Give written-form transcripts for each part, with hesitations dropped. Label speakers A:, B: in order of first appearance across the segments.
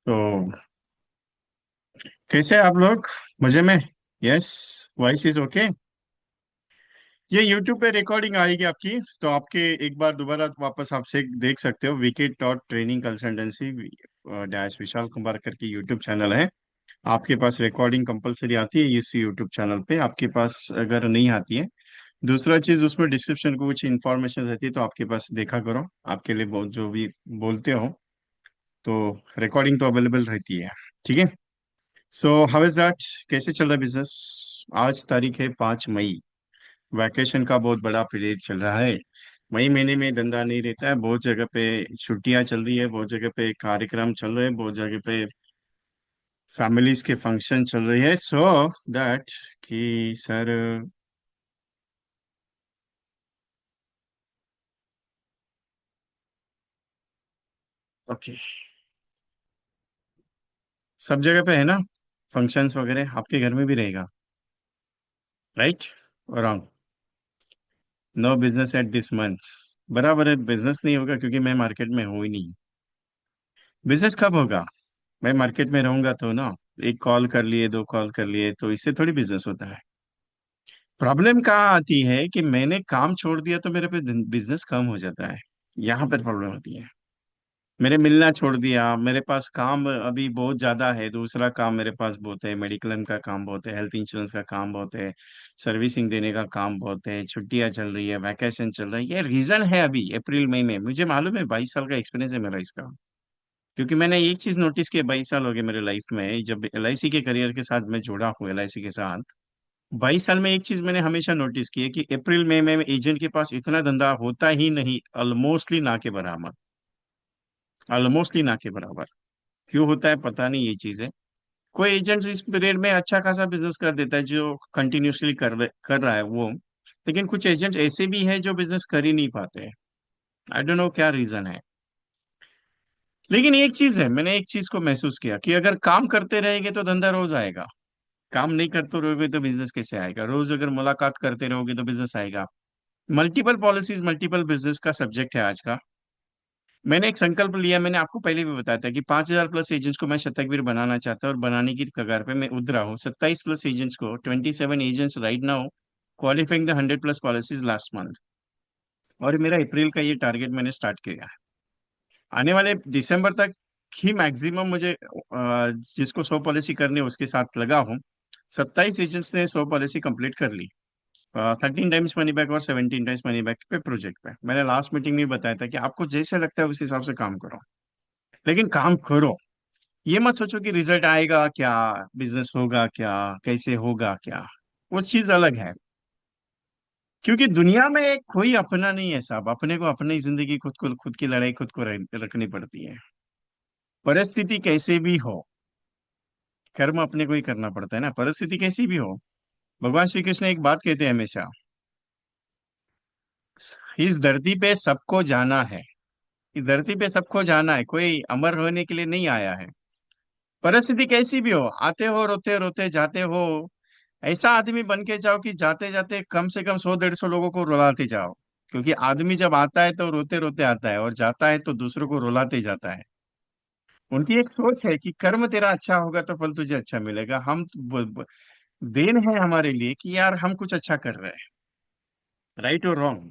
A: तो कैसे हैं आप लोग? मजे में? यस। Voice is okay. ये यूट्यूब पे रिकॉर्डिंग आएगी आपकी, तो आपके एक बार दोबारा वापस आपसे देख सकते हो। Wicket dot training consultancy dash Vishal Kumar करके यूट्यूब चैनल है। आपके पास रिकॉर्डिंग कंपलसरी आती है इस यूट्यूब चैनल पे, आपके पास अगर नहीं आती है। दूसरा चीज, उसमें डिस्क्रिप्शन को कुछ इन्फॉर्मेशन रहती है, तो आपके पास देखा करो। आपके लिए बहुत जो भी बोलते हो, तो रिकॉर्डिंग तो अवेलेबल रहती है। ठीक है। So how is that? कैसे चल रहा है बिजनेस? आज तारीख है 5 मई। वैकेशन का बहुत बड़ा पीरियड चल रहा है। मई महीने में धंधा नहीं रहता है, बहुत जगह पे छुट्टियां चल रही है, बहुत जगह पे कार्यक्रम चल रहे हैं, बहुत जगह पे फैमिलीज के फंक्शन चल रही है। सो दैट कि सर। ओके। सब जगह पे है ना? फंक्शंस वगैरह आपके घर में भी रहेगा, right? Wrong? No business at this month. बराबर है, बिजनेस नहीं होगा क्योंकि मैं मार्केट में हूँ ही नहीं। बिजनेस कब होगा? मैं मार्केट में रहूंगा तो ना। एक कॉल कर लिए, दो कॉल कर लिए, तो इससे थोड़ी बिजनेस होता है। प्रॉब्लम कहाँ आती है कि मैंने काम छोड़ दिया तो मेरे पे बिजनेस कम हो जाता है। यहाँ पर प्रॉब्लम होती है। मैंने मिलना छोड़ दिया, मेरे पास काम अभी बहुत ज्यादा है, दूसरा काम मेरे पास बहुत है, मेडिक्लेम का काम बहुत है, हेल्थ इंश्योरेंस का काम बहुत है, सर्विसिंग देने का काम बहुत है, छुट्टियां चल रही है, वैकेशन चल रहा है। ये रीजन है अभी अप्रैल मई में। मुझे मालूम है, 22 साल का एक्सपीरियंस है मेरा इसका। क्योंकि मैंने एक चीज नोटिस की, 22 साल हो गए मेरे लाइफ में जब एलआईसी के करियर के साथ मैं जुड़ा हूँ, एलआईसी के साथ। 22 साल में एक चीज मैंने हमेशा नोटिस की है कि अप्रैल मई में एजेंट के पास इतना धंधा होता ही नहीं, ऑलमोस्टली ना के बराबर। ऑलमोस्टली ना के बराबर। क्यों होता है पता नहीं, ये चीज है। कोई एजेंट इस पीरियड में अच्छा खासा बिजनेस कर देता है, जो कंटिन्यूसली कर रहा है वो। लेकिन कुछ एजेंट ऐसे भी हैं जो बिजनेस कर ही नहीं पाते हैं। आई डोंट नो क्या रीजन है। लेकिन एक चीज है, मैंने एक चीज को महसूस किया कि अगर काम करते रहेंगे तो धंधा रोज आएगा। काम नहीं करते रहोगे तो बिजनेस कैसे आएगा? रोज अगर मुलाकात करते रहोगे तो बिजनेस आएगा। मल्टीपल पॉलिसीज मल्टीपल बिजनेस का सब्जेक्ट है आज का। मैंने एक संकल्प लिया, मैंने आपको पहले भी बताया था कि 5,000 प्लस एजेंट्स को मैं शतकवीर बनाना चाहता हूँ, और बनाने की कगार पे मैं उतरा हूँ। 27 प्लस एजेंट्स को, 27 agents right now qualifying the 100 plus policies last month. और मेरा अप्रैल का ये टारगेट मैंने स्टार्ट किया है। आने वाले दिसंबर तक ही मैक्सिमम मुझे जिसको 100 पॉलिसी करनी है उसके साथ लगा हूँ। 27 एजेंट्स ने 100 पॉलिसी कंप्लीट कर ली। 13 टाइम्स मनी बैक और 17 टाइम्स मनी बैक पे प्रोजेक्ट पे। मैंने लास्ट मीटिंग में बताया था कि आपको जैसे लगता है उस हिसाब से काम करो, लेकिन काम करो। ये मत सोचो कि रिजल्ट आएगा क्या, बिजनेस होगा क्या, कैसे होगा क्या। वो चीज अलग है। क्योंकि दुनिया में कोई अपना नहीं है साहब, अपने को अपनी जिंदगी खुद की लड़ाई खुद को रखनी पड़ती है। परिस्थिति कैसे भी हो, कर्म अपने को ही करना पड़ता है ना, परिस्थिति कैसी भी हो। भगवान श्री कृष्ण एक बात कहते हैं हमेशा, इस धरती पे सबको जाना है। इस धरती पे सबको जाना है, कोई अमर होने के लिए नहीं आया है। परिस्थिति कैसी भी हो, आते हो रोते रोते जाते हो। ऐसा आदमी बन के जाओ कि जाते जाते कम से कम 100 150 लोगों को रुलाते जाओ। क्योंकि आदमी जब आता है तो रोते रोते आता है, और जाता है तो दूसरों को रुलाते जाता है। उनकी एक सोच है कि कर्म तेरा अच्छा होगा तो फल तुझे अच्छा मिलेगा। देन है हमारे लिए कि यार हम कुछ अच्छा कर रहे हैं, राइट और रॉन्ग।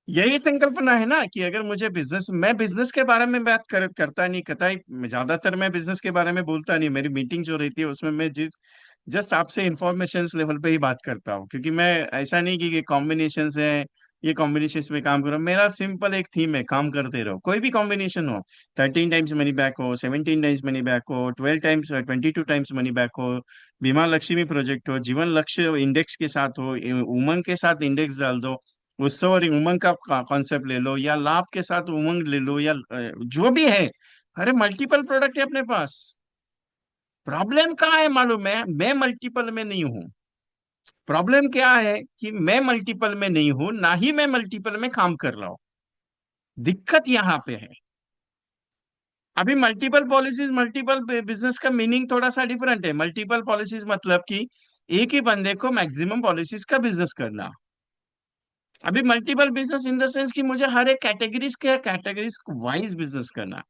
A: यही संकल्पना है ना कि अगर मुझे बिजनेस, मैं बिजनेस के बारे में बात करता नहीं, कतई ज्यादातर मैं बिजनेस के बारे में बोलता नहीं। मेरी मीटिंग जो रहती है उसमें मैं जस्ट आपसे इंफॉर्मेशन लेवल पे ही बात करता हूँ, क्योंकि मैं ऐसा नहीं कि ये कॉम्बिनेशन है, ये कॉम्बिनेशन में काम करो। मेरा सिंपल एक थीम है, काम करते रहो, कोई भी कॉम्बिनेशन हो। 13 टाइम्स मनी बैक हो, 17 टाइम्स मनी बैक हो, 12 टाइम्स 22 टाइम्स मनी बैक हो, बीमा लक्ष्मी प्रोजेक्ट हो, जीवन लक्ष्य इंडेक्स के साथ हो, उमंग के साथ इंडेक्स डाल दो, उत्सव और उमंग का कॉन्सेप्ट ले लो, या लाभ के साथ उमंग ले लो, या जो भी है। अरे मल्टीपल प्रोडक्ट है अपने पास। प्रॉब्लम कहाँ है मालूम है? मैं मल्टीपल में नहीं हूँ। प्रॉब्लम क्या है कि मैं मल्टीपल में नहीं हूं, ना ही मैं मल्टीपल में काम कर रहा हूं। दिक्कत यहाँ पे है। अभी मल्टीपल पॉलिसीज मल्टीपल बिजनेस का मीनिंग थोड़ा सा डिफरेंट है। मल्टीपल पॉलिसीज मतलब कि एक ही बंदे को मैक्सिमम पॉलिसीज का बिजनेस करना। अभी multiple business in the sense कि मुझे हर एक कैटेगरीज के कैटेगरीज वाइज बिजनेस करना।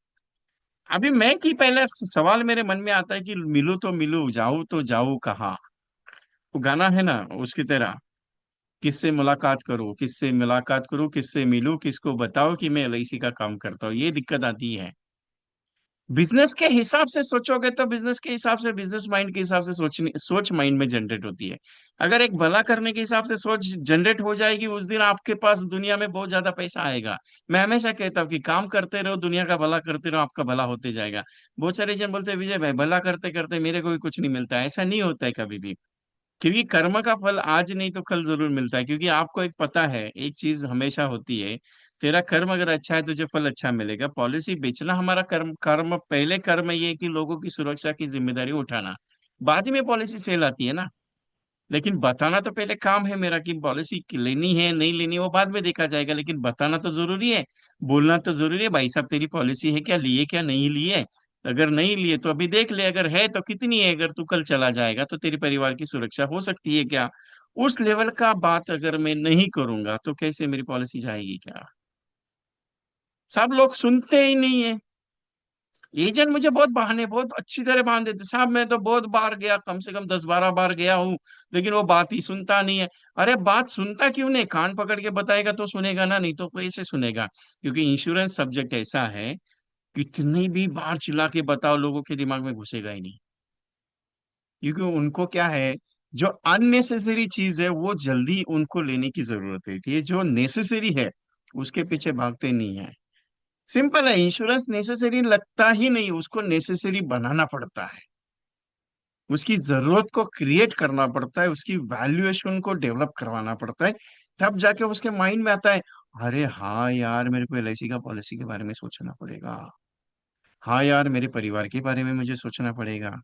A: अभी मैं कि पहले सवाल मेरे मन में आता है कि मिलूं तो मिलूं, जाऊं तो जाऊं कहाँ। वो गाना है ना उसकी तरह, किससे मुलाकात करूं, किससे मिलूं, किसको बताओ कि मैं एलआईसी का काम करता हूँ। ये दिक्कत आती है। बिजनेस के हिसाब से सोचोगे तो बिजनेस के हिसाब से, बिजनेस माइंड के हिसाब से सोचनी सोच माइंड में जनरेट होती है। अगर एक भला करने के हिसाब से सोच जनरेट हो जाएगी, उस दिन आपके पास दुनिया में बहुत ज्यादा पैसा आएगा। मैं हमेशा कहता हूँ कि काम करते रहो, दुनिया का भला करते रहो, आपका भला होते जाएगा। बहुत सारे जन बोलते हैं विजय भाई भला करते करते मेरे को भी कुछ नहीं मिलता है। ऐसा नहीं होता है कभी भी। क्योंकि कर्म का फल आज नहीं तो कल जरूर मिलता है। क्योंकि आपको एक पता है, एक चीज हमेशा होती है, तेरा कर्म अगर अच्छा है तुझे फल अच्छा मिलेगा। पॉलिसी बेचना हमारा कर्म, पहले कर्म ये है कि लोगों की सुरक्षा की जिम्मेदारी उठाना, बाद में पॉलिसी सेल आती है ना। लेकिन बताना तो पहले काम है मेरा, कि पॉलिसी लेनी है नहीं लेनी वो बाद में देखा जाएगा, लेकिन बताना तो जरूरी है। बोलना तो जरूरी है, भाई साहब तेरी पॉलिसी है क्या, लिए क्या नहीं लिए। अगर नहीं लिए तो अभी देख ले, अगर है तो कितनी है, अगर तू कल चला जाएगा तो तेरे परिवार की सुरक्षा हो सकती है क्या। उस लेवल का बात अगर मैं नहीं करूंगा तो कैसे मेरी पॉलिसी जाएगी क्या। सब लोग सुनते ही नहीं है। एजेंट मुझे बहुत बहाने, बहुत अच्छी तरह बहाने देते साहब, मैं तो बहुत बार गया, कम से कम 10-12 बार गया हूँ, लेकिन वो बात ही सुनता नहीं है। अरे बात सुनता क्यों नहीं, कान पकड़ के बताएगा तो सुनेगा ना, नहीं तो कैसे सुनेगा। क्योंकि इंश्योरेंस सब्जेक्ट ऐसा है, कितनी भी बार चिल्ला के बताओ लोगों के दिमाग में घुसेगा ही नहीं। क्योंकि उनको क्या है, जो अननेसेसरी चीज है वो जल्दी उनको लेने की जरूरत है, ये जो नेसेसरी है उसके पीछे भागते नहीं है। सिंपल है, इंश्योरेंस नेसेसरी लगता ही नहीं, उसको नेसेसरी बनाना पड़ता है। उसकी जरूरत को क्रिएट करना पड़ता है, उसकी वैल्यूएशन को डेवलप करवाना पड़ता है। तब जाके उसके माइंड में आता है, अरे हाँ यार मेरे को एलआईसी का पॉलिसी के बारे में सोचना पड़ेगा। हाँ यार मेरे परिवार के बारे में मुझे सोचना पड़ेगा।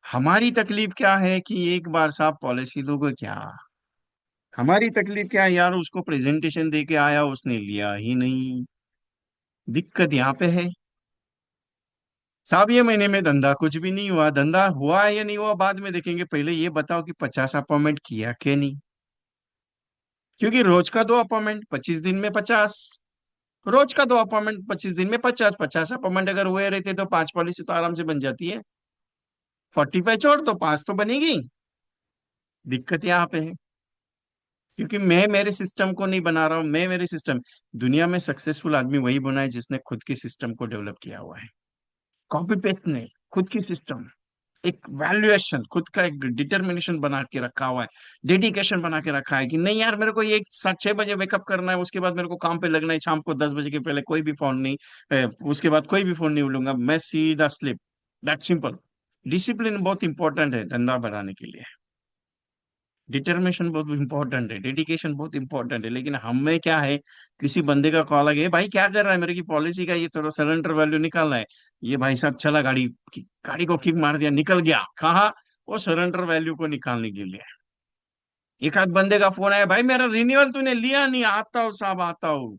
A: हमारी तकलीफ क्या है कि एक बार साहब पॉलिसी लोगे क्या। हमारी तकलीफ क्या है यार, उसको प्रेजेंटेशन दे के आया उसने लिया ही नहीं। दिक्कत यहाँ पे है। साहब ये महीने में धंधा कुछ भी नहीं हुआ, धंधा हुआ है या नहीं हुआ बाद में देखेंगे, पहले ये बताओ कि 50 अपॉइंटमेंट किया कि नहीं। क्योंकि रोज का 2 अपॉइंटमेंट 25 दिन में 50, रोज का 2 अपॉइंटमेंट 25 दिन में 50, 50 अपॉइंटमेंट अगर हुए रहते तो 5 पॉलिसी तो आराम से बन जाती है। 45 छोड़ तो 5 तो बनेगी। दिक्कत यहाँ पे है। क्योंकि मैं मेरे सिस्टम को नहीं बना रहा हूँ, मैं मेरे सिस्टम, दुनिया में सक्सेसफुल आदमी वही बना है जिसने खुद की सिस्टम को डेवलप किया हुआ है। कॉपी पेस्ट नहीं, खुद की सिस्टम, एक वैल्यूएशन, खुद का एक डिटर्मिनेशन बना के रखा हुआ है, डेडिकेशन बना के रखा है कि नहीं यार मेरे को ये 7-6 बजे वेकअप करना है, उसके बाद मेरे को काम पे लगना है, शाम को 10 बजे के पहले कोई भी फोन नहीं, उसके बाद कोई भी फोन नहीं उठूंगा, मैं सीधा स्लिप। That simple. डिसिप्लिन बहुत इंपॉर्टेंट है धंधा बढ़ाने के लिए। डिटर्मिनेशन बहुत इंपॉर्टेंट है, डेडिकेशन बहुत इंपॉर्टेंट है। लेकिन हमें क्या है, किसी बंदे का कॉल आ गया, भाई क्या कर रहा है, मेरे की पॉलिसी का ये थोड़ा सरेंडर वैल्यू निकालना है। ये भाई साहब चला गाड़ी, गाड़ी को किक मार दिया, निकल गया कहाँ, वो सरेंडर वैल्यू को निकालने के लिए। एक आध बंदे का फोन आया, भाई मेरा रिन्यूअल तूने लिया नहीं, आता हूँ साहब आता हूँ।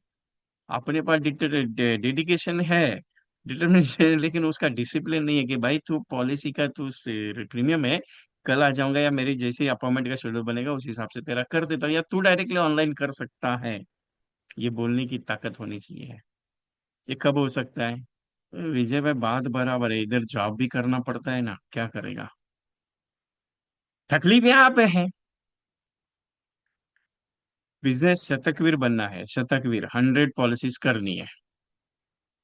A: अपने पास डेडिकेशन है, डिटर्मिनेशन है, लेकिन उसका डिसिप्लिन नहीं है कि भाई तू पॉलिसी का तू प्रीमियम है, कल आ जाऊंगा या मेरी जैसे अपॉइंटमेंट का शेड्यूल बनेगा उस हिसाब से तेरा कर देता हूँ, या तू डायरेक्टली ऑनलाइन कर सकता है। ये बोलने की ताकत होनी चाहिए। ये कब हो सकता है। विजय भाई बात बराबर है, इधर जॉब भी करना पड़ता है ना, क्या करेगा। तकलीफ यहाँ पे है। बिजनेस शतकवीर बनना है, शतकवीर, 100 पॉलिसीज करनी है।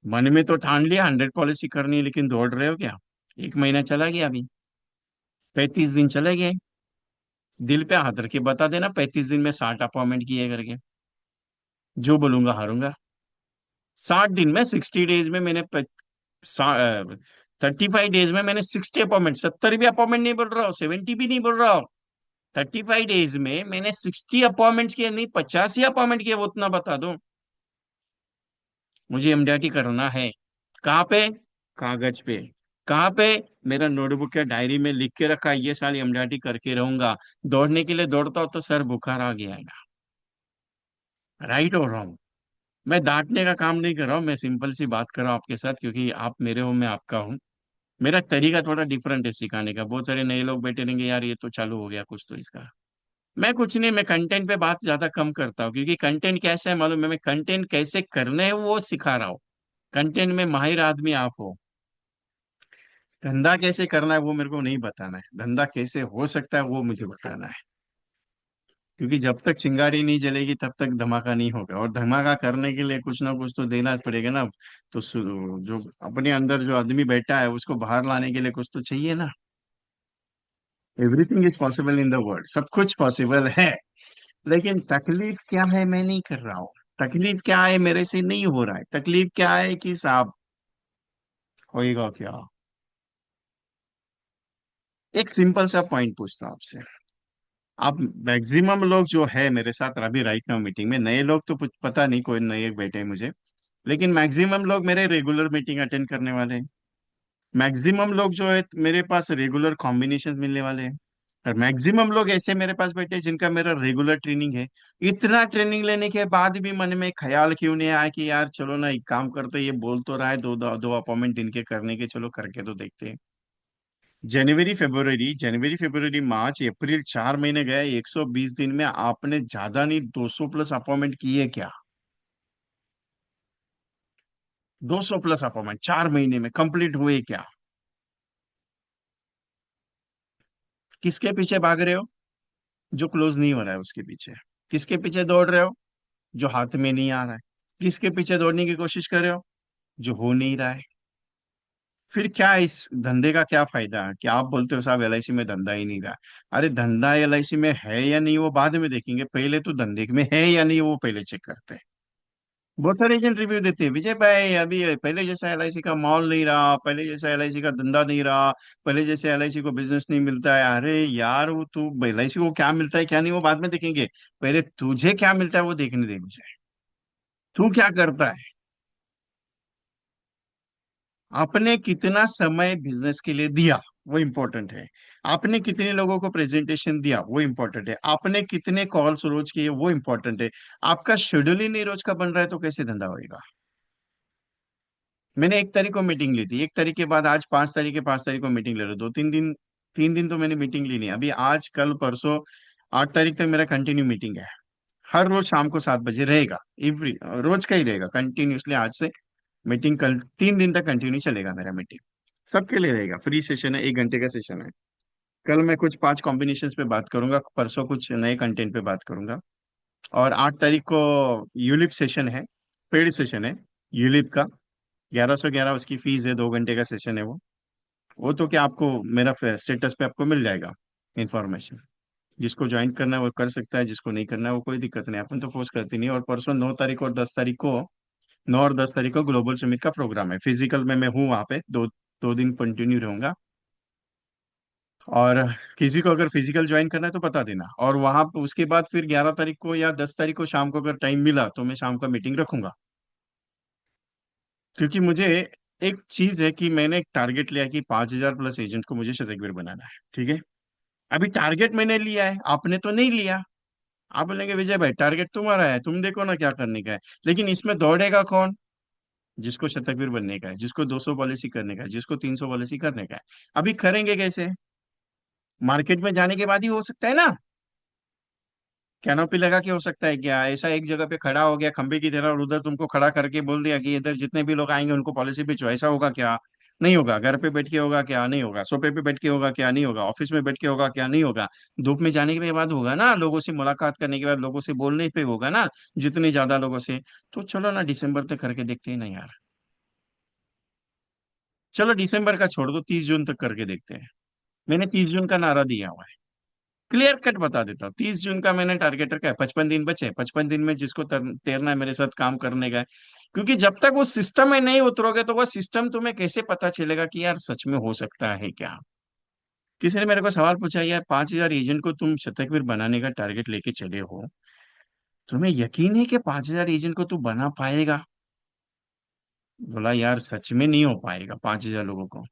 A: मन में तो ठान लिया 100 पॉलिसी करनी है, लेकिन दौड़ रहे हो क्या। एक महीना चला गया अभी, 35 दिन चले गए। दिल पे हाथ रख के बता देना 35 दिन में 60 अपॉइंटमेंट किए करके। जो बोलूंगा हारूंगा। 60 दिन में, 60 डेज में मैंने 35 डेज में मैंने 60 अपॉइंटमेंट, 70 भी अपॉइंटमेंट नहीं बोल रहा हूँ, 70 भी नहीं बोल रहा हूँ। 35 डेज में मैंने 60 अपॉइंटमेंट किए, नहीं 85 अपॉइंटमेंट किए, वो उतना बता दो। मुझे एमडीआरटी करना है। कहाँ पे, कागज पे। कहाँ पे, मेरा नोटबुक या डायरी में लिख के रखा है, ये साल एमडीआरटी करके रहूंगा। दौड़ने के लिए दौड़ता हूँ तो सर बुखार आ गया है। राइट और रॉन्ग। मैं डांटने का काम नहीं कर रहा हूँ, मैं सिंपल सी बात कर रहा हूँ आपके साथ, क्योंकि आप मेरे हो मैं आपका हूँ। मेरा तरीका थोड़ा डिफरेंट है सिखाने का। बहुत सारे नए लोग बैठे रहेंगे, यार ये तो चालू हो गया कुछ तो इसका। मैं कुछ नहीं, मैं कंटेंट पे बात ज्यादा कम करता हूँ, क्योंकि कंटेंट कैसा है मालूम है, मैं कंटेंट कैसे करना है वो सिखा रहा हूँ। कंटेंट में माहिर आदमी आप हो। धंधा कैसे करना है वो मेरे को नहीं बताना है, धंधा कैसे हो सकता है वो मुझे बताना है। क्योंकि जब तक चिंगारी नहीं जलेगी तब तक धमाका नहीं होगा, और धमाका करने के लिए कुछ ना कुछ तो देना पड़ेगा ना। तो जो अपने अंदर जो आदमी बैठा है उसको बाहर लाने के लिए कुछ तो चाहिए ना। Everything is possible in the world, सब कुछ पॉसिबल है। लेकिन तकलीफ क्या है, मैं नहीं कर रहा हूँ। तकलीफ क्या है, मेरे से नहीं हो रहा है। तकलीफ क्या है कि साहब होएगा क्या। एक सिंपल सा पॉइंट पूछता हूं आपसे। आप मैक्सिमम लोग जो है मेरे साथ अभी राइट नाउ मीटिंग में, नए लोग तो कुछ पता नहीं, कोई नए बैठे हैं मुझे, लेकिन मैक्सिमम लोग मेरे रेगुलर मीटिंग अटेंड करने वाले हैं। मैक्सिमम लोग जो है मेरे पास रेगुलर कॉम्बिनेशन मिलने वाले हैं। और मैक्सिमम लोग ऐसे मेरे पास बैठे हैं जिनका मेरा रेगुलर ट्रेनिंग है। इतना ट्रेनिंग लेने के बाद भी मन में ख्याल क्यों नहीं आया कि यार चलो ना एक काम करते, ये बोल तो रहा है दो दो, दो अपॉइंटमेंट दिन के करने के, चलो करके तो देखते हैं। जनवरी फरवरी मार्च अप्रैल 4 महीने गए, 120 दिन में आपने ज्यादा नहीं 200 प्लस अपॉइंटमेंट किए क्या? 200 प्लस अपॉइंटमेंट 4 महीने में कंप्लीट हुए क्या? किसके पीछे भाग रहे हो? जो क्लोज नहीं हो रहा है उसके पीछे। किसके पीछे दौड़ रहे हो? जो हाथ में नहीं आ रहा है। किसके पीछे दौड़ने की कोशिश कर रहे हो? जो हो नहीं रहा है। फिर क्या इस धंधे का क्या फायदा है कि आप बोलते हो साहब एलआईसी में धंधा ही नहीं रहा। अरे धंधा एलआईसी में है या नहीं वो बाद में देखेंगे, पहले तो धंधे में है या नहीं वो पहले चेक करते हैं। बहुत सारे एजेंट रिव्यू देते हैं, विजय भाई अभी पहले जैसा एलआईसी का माहौल नहीं रहा, पहले जैसा एलआईसी का धंधा नहीं रहा, पहले जैसे एलआईसी को बिजनेस नहीं मिलता है। अरे यार वो तू एलआईसी को क्या मिलता है क्या नहीं वो बाद में देखेंगे, पहले तुझे क्या मिलता है वो देखने दे मुझे। तू क्या करता है? आपने कितना समय बिजनेस के लिए दिया वो इम्पोर्टेंट है। आपने कितने लोगों को प्रेजेंटेशन दिया वो इम्पोर्टेंट है। आपने कितने कॉल्स रोज किए वो इम्पोर्टेंट है। आपका शेड्यूल ही नहीं रोज का बन रहा है तो कैसे धंधा होएगा? मैंने 1 तारीख को मीटिंग ली थी, 1 तारीख के बाद आज 5 तारीख के, 5 तारीख को मीटिंग ले रहे हो, 2 3 दिन, 3 दिन तो मैंने मीटिंग ली नहीं, अभी आज कल परसों 8 तारीख तक मेरा कंटिन्यू मीटिंग है। हर रोज शाम को 7 बजे रहेगा। एवरी रोज का ही रहेगा कंटिन्यूसली आज से। मीटिंग कल 3 दिन तक कंटिन्यू चलेगा मेरा मीटिंग। सबके लिए रहेगा, फ्री सेशन है, 1 घंटे का सेशन है। कल मैं कुछ 5 कॉम्बिनेशन पे बात करूंगा, परसों कुछ नए कंटेंट पे बात करूंगा। और 8 तारीख को यूलिप सेशन है, पेड सेशन है यूलिप का। 1111 उसकी फीस है, 2 घंटे का सेशन है वो तो क्या आपको मेरा स्टेटस पे आपको मिल जाएगा इन्फॉर्मेशन। जिसको ज्वाइन करना है वो कर सकता है, जिसको नहीं करना है वो कोई दिक्कत नहीं, अपन तो फोर्स करते नहीं। और परसों 9 तारीख और 10 तारीख को, 9 और 10 तारीख को ग्लोबल समिट का प्रोग्राम है, फिजिकल में मैं हूँ वहाँ पे, 2 दिन कंटिन्यू रहूंगा। और किसी को अगर फिजिकल ज्वाइन करना है तो बता देना, और वहां पे उसके बाद फिर 11 तारीख को या 10 तारीख को शाम को अगर टाइम मिला तो मैं शाम का मीटिंग रखूंगा। क्योंकि मुझे एक चीज है कि मैंने एक टारगेट लिया है कि 5,000 प्लस एजेंट को मुझे शतकवीर बनाना है, ठीक है। अभी टारगेट मैंने लिया है, आपने तो नहीं लिया। आप बोलेंगे विजय भाई टारगेट तुम्हारा है, तुम देखो ना क्या करने का है। लेकिन इसमें दौड़ेगा कौन? जिसको शतकवीर बनने का है, जिसको 200 पॉलिसी करने का है, जिसको 300 पॉलिसी करने का है। अभी करेंगे कैसे? मार्केट में जाने के बाद ही हो सकता है ना। कैनोपी लगा के हो सकता है क्या? ऐसा एक जगह पे खड़ा हो गया खंबे की तरह और उधर तुमको खड़ा करके बोल दिया कि इधर जितने भी लोग आएंगे उनको पॉलिसी बेचो, ऐसा होगा क्या? नहीं होगा। घर पे बैठ के होगा क्या? नहीं होगा। सोफे पे बैठ के होगा क्या? नहीं होगा। ऑफिस में बैठ के होगा क्या? नहीं होगा। धूप में जाने के बाद होगा ना, लोगों से मुलाकात करने के बाद, लोगों से बोलने पे होगा ना, जितने ज्यादा लोगों से। तो चलो ना दिसंबर तक करके देखते हैं ना यार। चलो दिसंबर का छोड़ दो, 30 जून तक करके देखते हैं। मैंने 30 जून का नारा दिया हुआ है। क्लियर कट बता देता हूँ, 30 जून का मैंने टारगेट रखा है। 55 दिन बचे, 55 दिन में जिसको तैरना है मेरे साथ काम करने का है। क्योंकि जब तक वो सिस्टम में नहीं उतरोगे तो वो सिस्टम तुम्हें कैसे पता चलेगा कि यार सच में हो सकता है क्या। किसी ने मेरे को सवाल पूछा, यार 5,000 एजेंट को तुम शतकवीर बनाने का टारगेट लेके चले हो, तुम्हें यकीन है कि 5,000 एजेंट को तू बना पाएगा? बोला यार सच में नहीं हो पाएगा 5,000 लोगों को।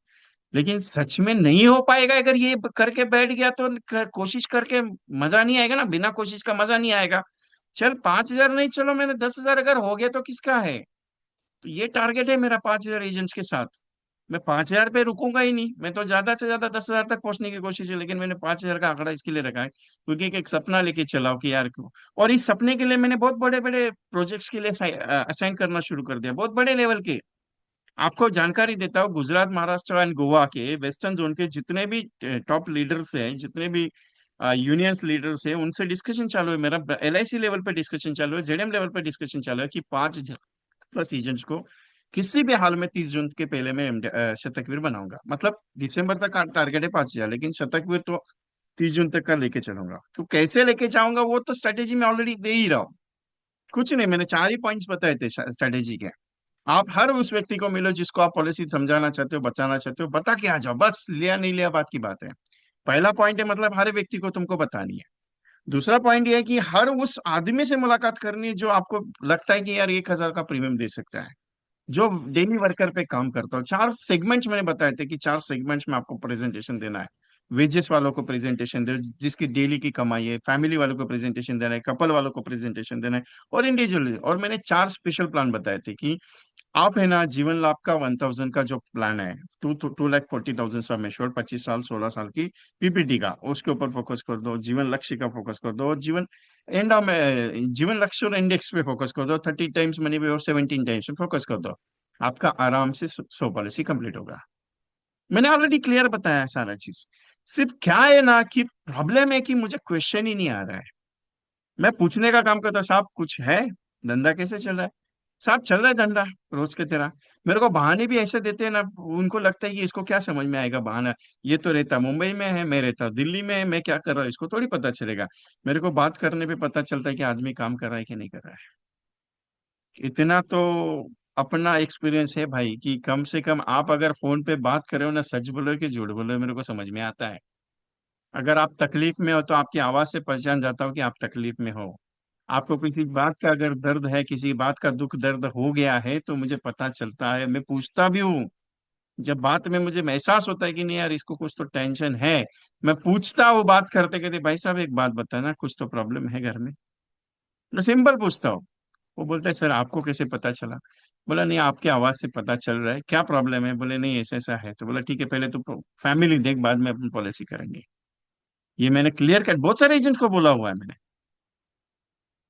A: लेकिन सच में नहीं हो पाएगा अगर ये करके बैठ गया तो कोशिश करके मजा नहीं आएगा ना, बिना कोशिश का मजा नहीं आएगा। चल 5,000 नहीं, चलो मैंने 10,000 अगर हो गया तो किसका है। तो ये टारगेट है मेरा 5,000 एजेंट्स के साथ। मैं 5,000 पे रुकूंगा ही नहीं, मैं तो ज्यादा से ज्यादा 10,000 तक पहुंचने की कोशिश है, लेकिन मैंने 5,000 का आंकड़ा इसके लिए रखा है क्योंकि एक सपना लेके चलाओ कि यार क्यों। और इस सपने के लिए मैंने बहुत बड़े बड़े प्रोजेक्ट्स के लिए असाइन करना शुरू कर दिया, बहुत बड़े लेवल के। आपको जानकारी देता हूँ, गुजरात, महाराष्ट्र एंड गोवा के वेस्टर्न जोन के जितने भी टॉप लीडर्स हैं, जितने भी यूनियंस लीडर्स हैं, उनसे डिस्कशन चालू है मेरा। LIC लेवल पे डिस्कशन चालू है, JDM लेवल पे डिस्कशन चालू है कि 5+ एजेंट्स को किसी भी हाल में 30 जून के पहले मैं शतकवीर बनाऊंगा। मतलब दिसंबर तक का टारगेट है 5,000, लेकिन शतकवीर तो 30 जून तक का लेके चलूंगा। तो कैसे लेके जाऊंगा वो तो स्ट्रेटेजी में ऑलरेडी दे ही रहा हूँ। कुछ नहीं, मैंने 4 ही पॉइंट्स बताए थे स्ट्रेटेजी के। आप हर उस व्यक्ति को मिलो जिसको आप पॉलिसी समझाना चाहते हो, बचाना चाहते हो, बता के आ जाओ, बस लिया नहीं लिया बात की बात है। पहला पॉइंट है, मतलब हर व्यक्ति को तुमको बतानी है। दूसरा पॉइंट ये है कि हर उस आदमी से मुलाकात करनी है जो आपको लगता है कि यार 1,000 का प्रीमियम दे सकता है, जो डेली वर्कर पे काम करता हो। 4 सेगमेंट्स मैंने बताए थे कि 4 सेगमेंट्स में आपको प्रेजेंटेशन देना है। वेजेस वालों को प्रेजेंटेशन दे, जिसकी डेली की कमाई है, फैमिली वालों को प्रेजेंटेशन देना है, कपल वालों को प्रेजेंटेशन देना है, और इंडिविजुअली। और मैंने 4 स्पेशल प्लान बताए थे कि आप है ना, जीवन लाभ का 1,000 का जो प्लान है, 2,40,000 सम एश्योर्ड, 25 साल 16 साल की PPT का, उसके ऊपर फोकस कर दो। जीवन लक्ष्य का फोकस कर दो, और जीवन लक्ष्य और इंडेक्स पे फोकस कर दो। 30 टाइम्स मनी पे और 17 टाइम्स पे फोकस कर दो। आपका आराम से 100 पॉलिसी कंप्लीट होगा। मैंने ऑलरेडी क्लियर बताया है सारा चीज। सिर्फ क्या है ना कि प्रॉब्लम है कि मुझे क्वेश्चन ही नहीं आ रहा है। मैं पूछने का काम करता हूँ, साहब कुछ है, धंधा कैसे चल रहा है? साहब चल रहा है धंधा रोज के तरह। मेरे को बहाने भी ऐसे देते हैं ना, उनको लगता है कि इसको क्या समझ में आएगा बहाना। ये तो रहता मुंबई में है, मैं रहता दिल्ली में है, मैं क्या कर रहा हूँ इसको थोड़ी पता चलेगा। मेरे को बात करने पे पता चलता है कि आदमी काम कर रहा है कि नहीं कर रहा है। इतना तो अपना एक्सपीरियंस है भाई, कि कम से कम आप अगर फोन पे बात कर रहे हो ना, सच बोलो कि झूठ बोलो, मेरे को समझ में आता है। अगर आप तकलीफ में हो तो आपकी आवाज से पहचान जाता हो कि आप तकलीफ में हो। आपको किसी बात का अगर दर्द है, किसी बात का दुख दर्द हो गया है, तो मुझे पता चलता है, मैं पूछता भी हूँ। जब बात में मुझे महसूस होता है कि नहीं यार इसको कुछ तो टेंशन है, मैं पूछता हूँ बात करते करते, भाई साहब एक बात बताना, कुछ तो प्रॉब्लम है घर में। मैं सिंपल पूछता हूँ। वो बोलता है सर आपको कैसे पता चला? बोला नहीं, आपकी आवाज से पता चल रहा है, क्या प्रॉब्लम है? बोले नहीं ऐसा ऐसा है। तो बोला ठीक है, पहले तो फैमिली देख, बाद में अपनी पॉलिसी करेंगे। ये मैंने क्लियर कट बहुत सारे एजेंट्स को बोला हुआ है मैंने।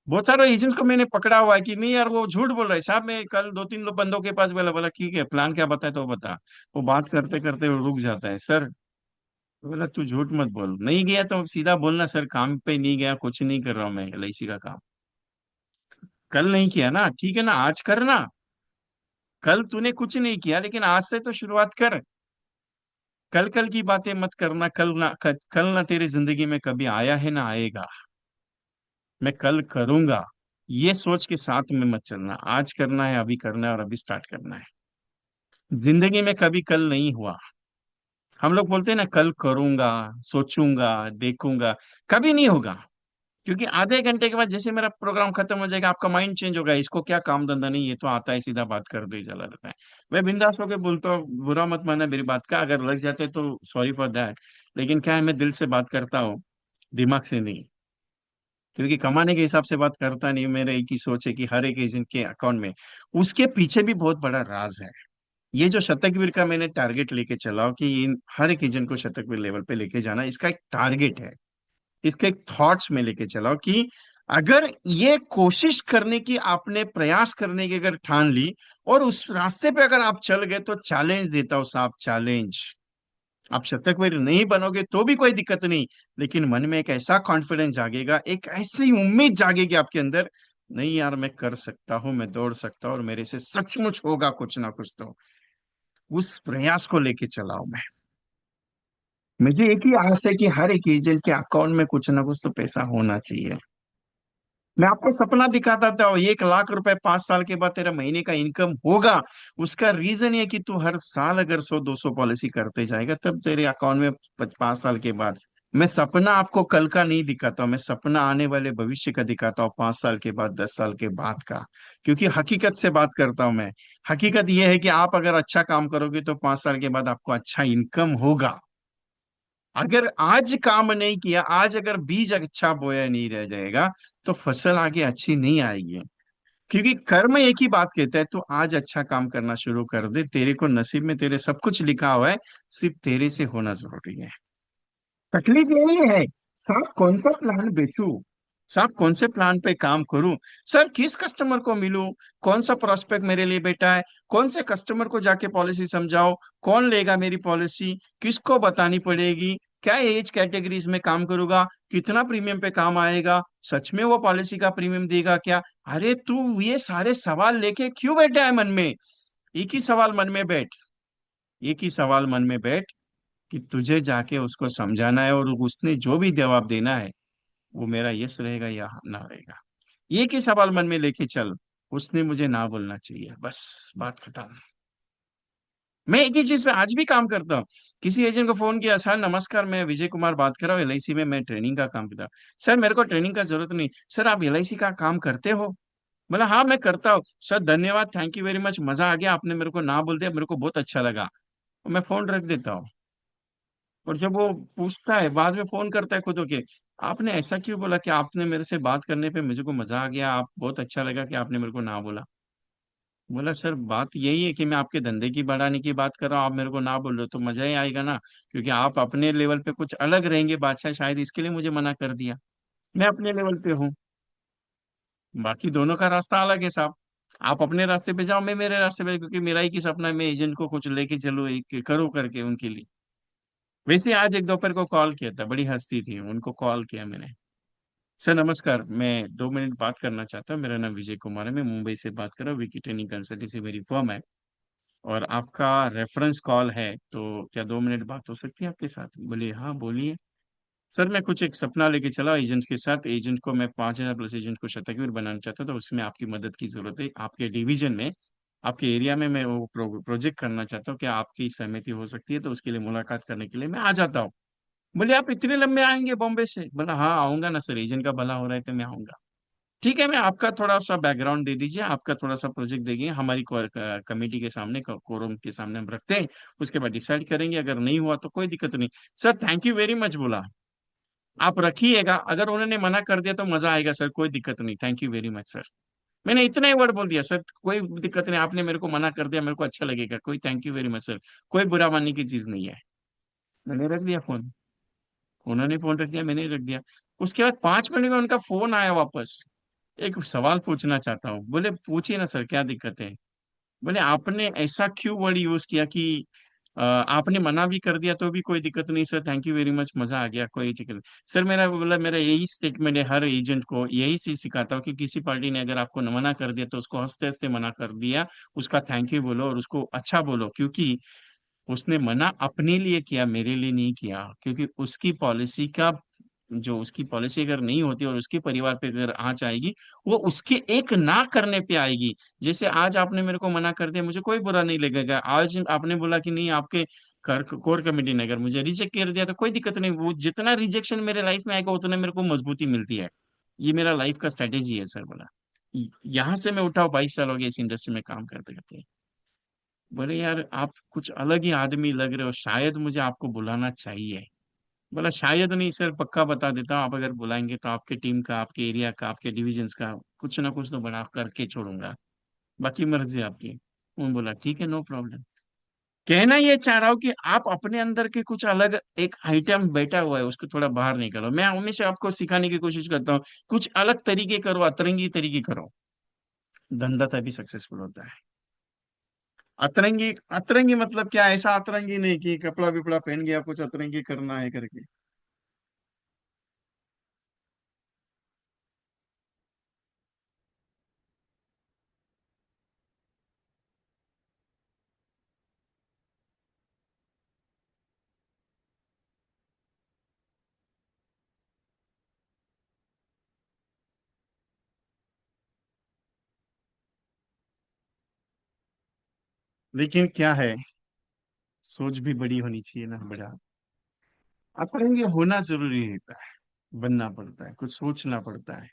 A: बहुत सारे एजेंट्स को मैंने पकड़ा हुआ है कि नहीं यार वो झूठ बोल रहा है साहब। मैं कल 2-3 लोग बंदों के पास बोला, बोला ठीक है प्लान क्या बताए तो बता। वो बात करते करते वो रुक जाता है सर। तो बोला तू झूठ मत बोल, नहीं गया तो सीधा बोलना सर काम पे नहीं गया, कुछ नहीं कर रहा हूँ मैं LIC का काम। कल नहीं किया ना, ठीक है ना, आज करना। कल तूने कुछ नहीं किया, लेकिन आज से तो शुरुआत कर। कल कल की बातें मत करना, कल ना तेरी जिंदगी में कभी आया है ना आएगा। मैं कल करूंगा, ये सोच के साथ में मत चलना। आज करना है, अभी करना है, और अभी स्टार्ट करना है। जिंदगी में कभी कल नहीं हुआ। हम लोग बोलते हैं ना कल करूंगा, सोचूंगा, देखूंगा, कभी नहीं होगा। क्योंकि आधे घंटे के बाद जैसे मेरा प्रोग्राम खत्म हो जाएगा, आपका माइंड चेंज होगा, इसको क्या काम धंधा नहीं, ये तो आता है सीधा बात कर दो ही चला रहता है। मैं बिंदास होकर बोलता हूँ, बुरा मत मानना मेरी बात का, अगर लग जाते तो सॉरी फॉर दैट। लेकिन क्या है, मैं दिल से बात करता हूँ, दिमाग से नहीं। क्योंकि कमाने के हिसाब से बात करता नहीं, मेरा एक ही सोच है कि हर एक एजेंट के अकाउंट में, उसके पीछे भी बहुत बड़ा राज है। ये जो शतकवीर का मैंने टारगेट लेके चला हूं कि इन हर एक एजेंट को शतकवीर लेवल पे लेके जाना, इसका एक टारगेट है। इसके एक थॉट्स में लेके चलाओ कि अगर ये कोशिश करने की, आपने प्रयास करने की अगर ठान ली, और उस रास्ते पे अगर आप चल गए, तो चैलेंज देता हूं साहब, चैलेंज। आप शतकवीर नहीं बनोगे तो भी कोई दिक्कत नहीं, लेकिन मन में एक ऐसा कॉन्फिडेंस जागेगा, एक ऐसी उम्मीद जागेगी आपके अंदर, नहीं यार मैं कर सकता हूं, मैं दौड़ सकता हूं, और मेरे से सचमुच होगा कुछ ना कुछ तो। उस प्रयास को लेके चलाओ मैं। मुझे एक ही आस है कि हर एक एजेंट के अकाउंट में कुछ ना कुछ तो पैसा होना चाहिए। मैं आपको सपना दिखाता था, 1 लाख रुपए 5 साल के बाद तेरा महीने का इनकम होगा। उसका रीजन ये कि तू हर साल अगर 100-200 पॉलिसी करते जाएगा, तब तेरे अकाउंट में 5 साल के बाद। मैं सपना आपको कल का नहीं दिखाता हूँ, मैं सपना आने वाले भविष्य का दिखाता हूँ, 5 साल के बाद, 10 साल के बाद का। क्योंकि हकीकत से बात करता हूं मैं। हकीकत यह है कि आप अगर अच्छा काम करोगे तो 5 साल के बाद आपको अच्छा इनकम होगा। अगर आज काम नहीं किया, आज अगर बीज अच्छा बोया नहीं रह जाएगा, तो फसल आगे अच्छी नहीं आएगी। क्योंकि कर्म एक ही बात कहता है, तो आज अच्छा काम करना शुरू कर दे, तेरे को नसीब में तेरे सब कुछ लिखा हुआ है, सिर्फ तेरे से होना जरूरी है। तकलीफ यही है, साहब कौन सा प्लान बेचूं? साहब कौन से प्लान पे काम करूं, सर किस कस्टमर को मिलूं, कौन सा प्रोस्पेक्ट मेरे लिए बेटा है, कौन से कस्टमर को जाके पॉलिसी समझाओ, कौन लेगा मेरी पॉलिसी, किसको बतानी पड़ेगी, क्या एज कैटेगरीज में काम करूंगा, कितना प्रीमियम पे काम आएगा, सच में वो पॉलिसी का प्रीमियम देगा क्या। अरे तू ये सारे सवाल लेके क्यों बैठा है मन में। एक ही सवाल मन में बैठ, एक ही सवाल मन में बैठ कि तुझे जाके उसको समझाना है और उसने जो भी जवाब देना है वो मेरा यस रहेगा या ना रहेगा। एक ही सवाल मन में लेके चल, उसने मुझे ना बोलना चाहिए, बस बात खत्म। मैं एक ही चीज पे आज भी काम करता हूँ। किसी एजेंट को फोन किया, सर नमस्कार मैं विजय कुमार बात कर रहा हूँ एलआईसी में, मैं ट्रेनिंग का काम करता हूँ। सर मेरे को ट्रेनिंग का जरूरत नहीं, सर आप एलआईसी का काम करते हो। बोला हाँ मैं करता हूँ। सर धन्यवाद, थैंक यू वेरी मच, मजा आ गया, आपने मेरे को ना बोल दिया, मेरे को बहुत अच्छा लगा। और मैं फोन रख देता हूँ। और जब वो पूछता है बाद में, फोन करता है खुद होके, आपने ऐसा क्यों बोला, कि आपने मेरे से बात करने पे मुझे को मजा आ गया, आप बहुत अच्छा लगा कि आपने मेरे को ना बोला। बोला सर बात यही है कि मैं आपके धंधे की बढ़ाने की बात कर रहा हूँ, आप मेरे को ना बोल रहे हो तो मजा ही आएगा ना, क्योंकि आप अपने लेवल पे कुछ अलग रहेंगे बादशाह, शायद इसके लिए मुझे मना कर दिया। मैं अपने लेवल पे हूँ, बाकी दोनों का रास्ता अलग है साहब। आप अपने रास्ते पे जाओ, मैं मेरे रास्ते पे, क्योंकि मेरा ही की सपना है मैं एजेंट को कुछ लेके चलो, एक करो करके उनके लिए। वैसे आज एक दोपहर को कॉल किया था, बड़ी हंसी थी, उनको कॉल किया मैंने। सर नमस्कार, मैं 2 मिनट बात करना चाहता हूँ, मेरा नाम विजय कुमार है, मैं मुंबई से बात कर रहा हूँ, विकी ट्रेनिंग कंसल्टेंसी मेरी फर्म है, और आपका रेफरेंस कॉल है, तो क्या 2 मिनट बात हो सकती है आपके साथ। बोले हाँ बोलिए। सर मैं कुछ एक सपना लेके चला एजेंट के साथ, एजेंट को मैं 5,000 प्लस एजेंट को शतकीर बनाना चाहता था, तो उसमें आपकी मदद की जरूरत है, आपके डिवीजन में, आपके एरिया में मैं वो प्रोजेक्ट करना चाहता हूँ, क्या आपकी सहमति हो सकती है, तो उसके लिए मुलाकात करने के लिए मैं आ जाता हूँ। बोले आप इतने लंबे आएंगे बॉम्बे से। बोला हाँ आऊंगा ना सर, एजेंट का भला हो रहा है तो मैं आऊंगा। ठीक है, मैं आपका थोड़ा सा बैकग्राउंड दे दीजिए, आपका थोड़ा सा प्रोजेक्ट देखिए, हमारी कमेटी के सामने, कोरम के सामने हम रखते हैं, उसके बाद डिसाइड करेंगे, अगर नहीं हुआ तो कोई दिक्कत नहीं। Sir thank you very much बोला, आप रखिएगा, अगर उन्होंने मना कर दिया तो मजा आएगा सर, कोई दिक्कत नहीं, thank you very much sir. मैंने इतना ही वर्ड बोल दिया सर, कोई दिक्कत नहीं, आपने मेरे को मना कर दिया, मेरे को अच्छा लगेगा, कोई thank you very much sir, कोई बुरा मानने की चीज नहीं है। मैंने रख दिया फोन, उन्होंने फोन रख दिया, मैंने रख दिया। उसके बाद 5 मिनट में उनका फोन आया वापस, एक सवाल पूछना चाहता हूँ। बोले पूछिए ना सर, क्या दिक्कत है। बोले आपने ऐसा क्यों वर्ड यूज किया कि आपने मना भी कर दिया तो भी कोई दिक्कत नहीं sir, thank you very much, मजा आ गया, कोई दिक्कत नहीं। सर मेरा बोला, मेरा यही स्टेटमेंट है, हर एजेंट को यही चीज सिखाता हूँ कि किसी पार्टी ने अगर आपको मना कर दिया तो उसको हंसते हंसते मना कर दिया, उसका थैंक यू बोलो और उसको अच्छा बोलो, क्योंकि उसने मना अपने लिए किया, मेरे लिए नहीं किया, क्योंकि उसकी पॉलिसी का, जो उसकी पॉलिसी अगर नहीं होती और उसके परिवार पे अगर आंच आएगी, वो उसके एक ना करने पे आएगी। जैसे आज आपने मेरे को मना कर दिया, मुझे कोई बुरा नहीं लगेगा, आज आपने बोला कि नहीं आपके कोर कमेटी ने अगर मुझे रिजेक्ट कर दिया तो कोई दिक्कत नहीं, वो जितना रिजेक्शन मेरे लाइफ में आएगा उतना मेरे को मजबूती मिलती है। ये मेरा लाइफ का स्ट्रेटेजी है सर, बोला। यहाँ से मैं उठाओ, 22 साल हो गए इस इंडस्ट्री में काम करते करते। बोले यार आप कुछ अलग ही आदमी लग रहे हो, शायद मुझे आपको बुलाना चाहिए। बोला शायद नहीं सर, पक्का बता देता हूँ, आप अगर बुलाएंगे तो आपके टीम का, आपके एरिया का, आपके डिविजन्स का कुछ ना कुछ तो बना करके छोड़ूंगा, बाकी मर्जी आपकी। उन्होंने बोला ठीक है, नो प्रॉब्लम। कहना ये चाह रहा हूँ कि आप अपने अंदर के कुछ अलग एक आइटम बैठा हुआ है, उसको थोड़ा बाहर निकालो। मैं हमेशा आपको सिखाने की कोशिश करता हूँ, कुछ अलग तरीके करो, अतरंगी तरीके करो, धंधा तभी सक्सेसफुल होता है। अतरंगी, अतरंगी मतलब क्या, ऐसा अतरंगी नहीं कि कपड़ा विपड़ा पहन गया कुछ अतरंगी करना है करके। लेकिन क्या है, सोच भी बड़ी होनी चाहिए ना, बड़ा अतरंगी होना जरूरी रहता है, बनना पड़ता है, कुछ सोचना पड़ता है।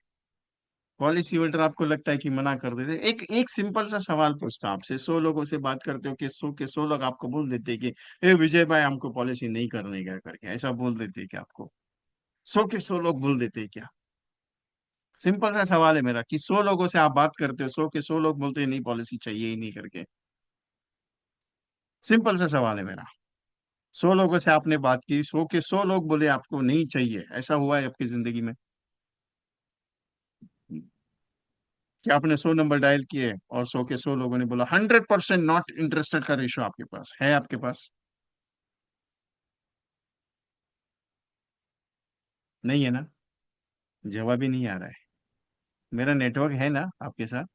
A: पॉलिसी होल्डर आपको लगता है कि मना कर देते, एक एक सिंपल सा सवाल पूछता हूं आपसे, 100 लोगों से बात करते हो कि 100 के 100 लोग आपको बोल देते हैं कि ए विजय भाई हमको पॉलिसी नहीं करने का करके, ऐसा बोल देते हैं कि आपको 100 के 100 लोग बोल देते हैं क्या। सिंपल सा सवाल है मेरा कि 100 लोगों से आप बात करते हो, 100 के 100 लोग बोलते हैं नहीं पॉलिसी चाहिए ही नहीं करके। सिंपल सा सवाल है मेरा। 100 लोगों से आपने बात की, 100 के 100 लोग बोले आपको नहीं चाहिए, ऐसा हुआ है आपकी जिंदगी में। कि आपने 100 नंबर डायल किए और 100 के 100 लोगों ने बोला 100% नॉट इंटरेस्टेड का रेशो आपके पास है? आपके पास नहीं है ना? जवाब ही नहीं आ रहा है। मेरा नेटवर्क है ना आपके साथ?